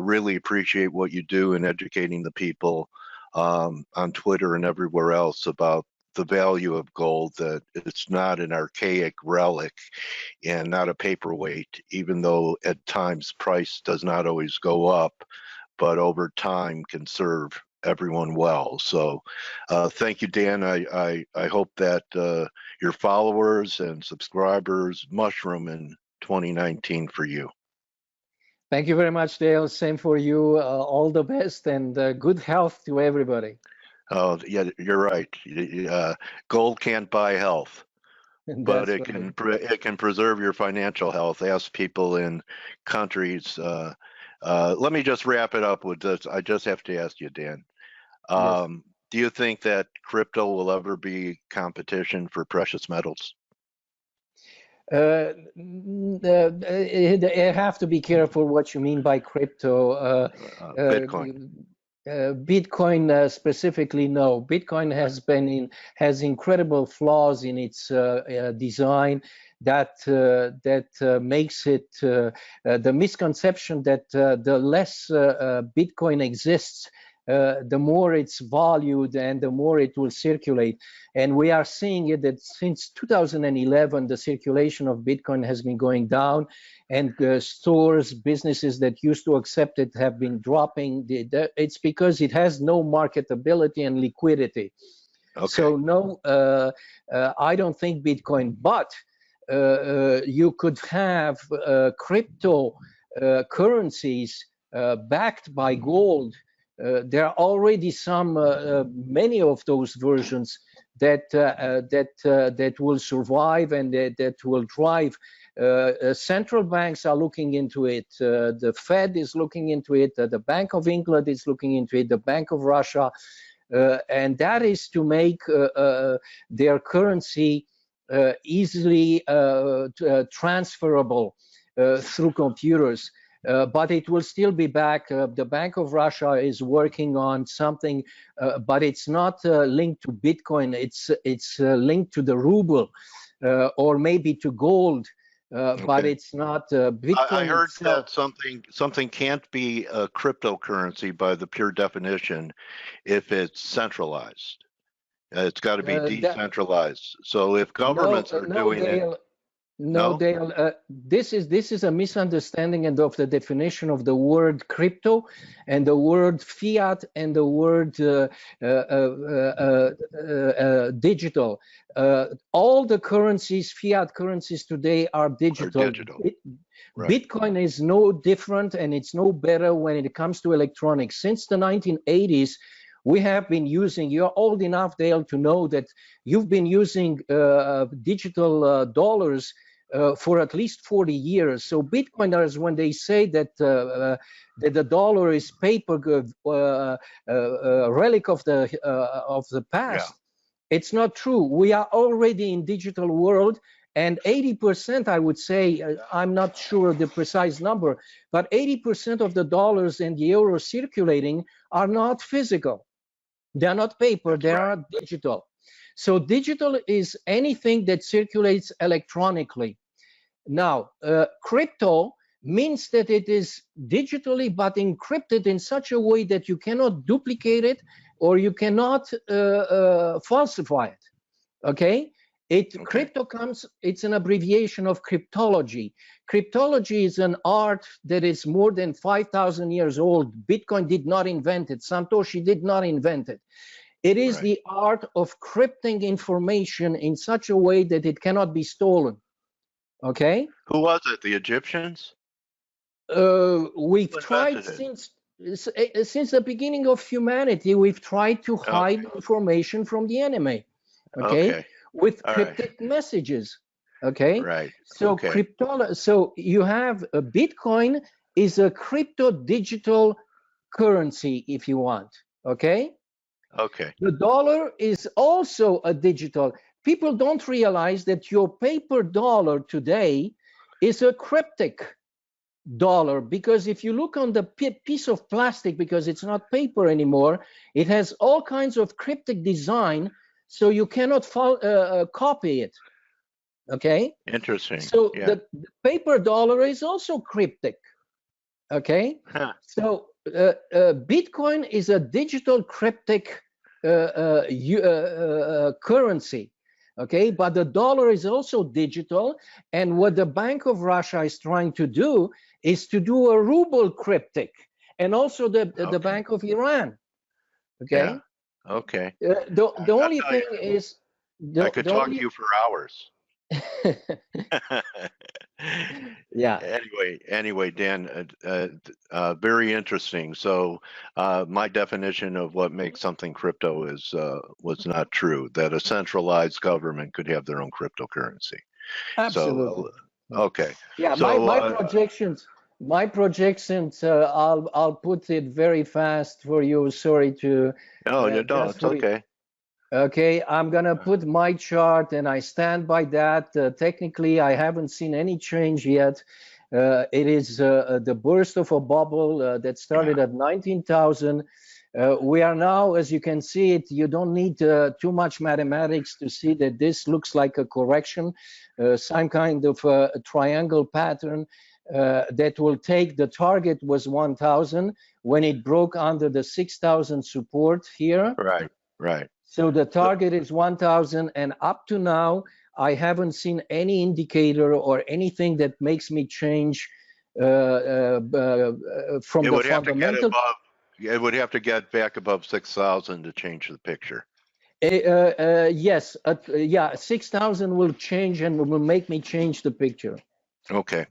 Speaker 1: really appreciate what you do in educating the people on Twitter and everywhere else about the value of gold, that it's not an archaic relic and not a paperweight, even though at times price does not always go up, but over time can serve everyone well. So thank you, Dan. I hope that your followers and subscribers mushroom in 2019 for you.
Speaker 6: Thank you very much, Dale. Same for you. All the best and good health to everybody.
Speaker 1: Oh, yeah, you're right. Gold can't buy health, but it can preserve your financial health. Ask people in countries. Let me just wrap it up with this. I just have to ask you, Dan.
Speaker 6: Yes.
Speaker 1: Do you think that crypto will ever be competition for precious metals?
Speaker 6: You have to be careful what you mean by crypto.
Speaker 1: Bitcoin.
Speaker 6: Bitcoin specifically, no. Bitcoin has incredible flaws in its design that makes it the misconception that the less Bitcoin exists, the more it's valued and the more it will circulate. And we are seeing it that since 2011, the circulation of Bitcoin has been going down, and stores, businesses that used to accept it have been dropping. It's because it has no marketability and liquidity. Okay. So no, I don't think Bitcoin, but you could have crypto currencies backed by gold. There are already many of those versions that will survive and that will drive. Central banks are looking into it. The Fed is looking into it. The Bank of England is looking into it. The Bank of Russia, and that is to make their currency easily transferable through computers. But it will still be back. The Bank of Russia is working on something, but it's not linked to Bitcoin. It's linked to the ruble or maybe to gold, but it's not Bitcoin.
Speaker 1: I heard
Speaker 6: itself.
Speaker 1: that something can't be a cryptocurrency by the pure definition if it's centralized. It's got to be decentralized. So if governments are doing
Speaker 6: Dale,
Speaker 1: it.
Speaker 6: No, Dale, this is a misunderstanding of the definition of the word crypto and the word fiat and the word digital. All the currencies, fiat currencies today are digital. Right. Bitcoin is no different, and it's no better when it comes to electronics. Since the 1980s, we have been using, you're old enough, Dale, to know that you've been using digital dollars for at least 40 years. So Bitcoiners, when they say that that the dollar is paper relic of the past, it's not true. We are already in digital world, and 80%, I would say, I'm not sure the precise number, but 80% of the dollars and the euros circulating are not physical. They're not paper, they are digital. So digital is anything that circulates electronically. Now, crypto means that it is digitally but encrypted in such a way that you cannot duplicate it or you cannot falsify it. Okay? Crypto comes, it's an abbreviation of cryptology. Cryptology is an art that is more than 5,000 years old. Bitcoin did not invent it. Satoshi did not invent it. It is the art of crypting information in such a way that it cannot be stolen. Okay?
Speaker 1: Who was it? The Egyptians?
Speaker 6: We've tried since the beginning of humanity. We've tried to hide information from the enemy. Okay? With cryptic messages. Okay?
Speaker 1: Right.
Speaker 6: So so you have a Bitcoin is a crypto digital currency, if you want. Okay?
Speaker 1: Okay.
Speaker 6: The dollar is also a digital. People don't realize that your paper dollar today is a cryptic dollar, because if you look on the piece of plastic, because it's not paper anymore, it has all kinds of cryptic design, so you cannot copy it. Okay?
Speaker 1: Interesting.
Speaker 6: So the paper dollar is also cryptic. Okay?
Speaker 1: Huh.
Speaker 6: So Bitcoin is a digital cryptic currency. Okay, but the dollar is also digital, and what the Bank of Russia is trying to do is to do a ruble cryptic, and also the Bank of Iran. Okay.
Speaker 1: Yeah. Okay.
Speaker 6: The only thing is,
Speaker 1: I could talk to you for hours.
Speaker 6: Yeah.
Speaker 1: Anyway, Dan, very interesting. So my definition of what makes something crypto is was not true. That a centralized government could have their own cryptocurrency.
Speaker 6: Absolutely.
Speaker 1: So, okay.
Speaker 6: Yeah.
Speaker 1: So,
Speaker 6: my projections. I'll put it very fast for you. Sorry to.
Speaker 1: No, it's okay.
Speaker 6: Okay, I'm gonna put my chart, and I stand by that. Technically, I haven't seen any change yet. It is the burst of a bubble that started at 19,000. We are now, as you can see it, you don't need too much mathematics to see that this looks like a correction, some kind of a triangle pattern. that will take, the target was 1,000 when it broke under the 6,000 support here.
Speaker 1: Right, right.
Speaker 6: So the target is 1,000, and up to now, I haven't seen any indicator or anything that makes me change from
Speaker 1: It
Speaker 6: the
Speaker 1: would have to get
Speaker 6: fundamental.
Speaker 1: above. It would have to get back above 6,000 to change the picture.
Speaker 6: Yes, yeah, 6,000 will change and will make me change the picture.
Speaker 1: Okay.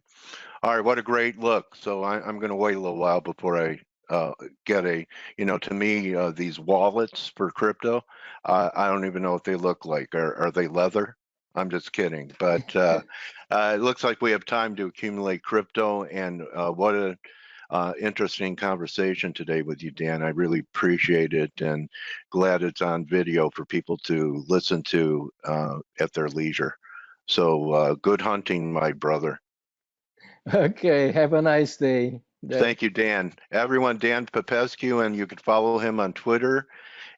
Speaker 1: All right. What a great look. So I'm going to wait a little while before I get a, to me, these wallets for crypto, I don't even know what they look like. Are they leather? I'm just kidding. But it looks like we have time to accumulate crypto. And what a interesting conversation today with you, Dan. I really appreciate it, and glad it's on video for people to listen to at their leisure. So good hunting, my brother.
Speaker 6: Okay, have a nice day.
Speaker 1: Thank you, Dan. Everyone, Dan Popescu, and you can follow him on Twitter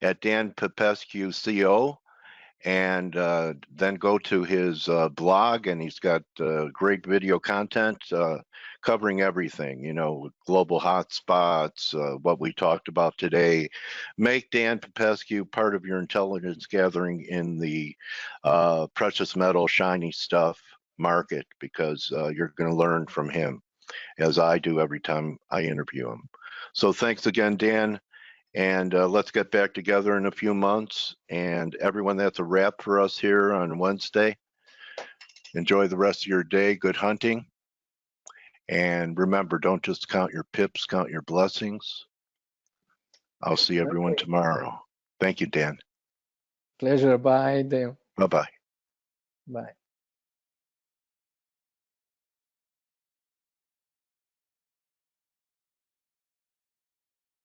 Speaker 1: at Dan Popescu CO, and then go to his blog, and he's got great video content covering everything, global hotspots, what we talked about today. Make Dan Popescu part of your intelligence gathering in the precious metal, shiny stuff market, because you're going to learn from him, as I do every time I interview him. So thanks again, Dan. And let's get back together in a few months. And everyone, that's a wrap for us here on Wednesday. Enjoy the rest of your day. Good hunting. And remember, don't just count your pips, count your blessings. I'll see everyone tomorrow. Thank you, Dan.
Speaker 6: Pleasure. Bye, Dale.
Speaker 1: Bye-bye.
Speaker 6: Bye.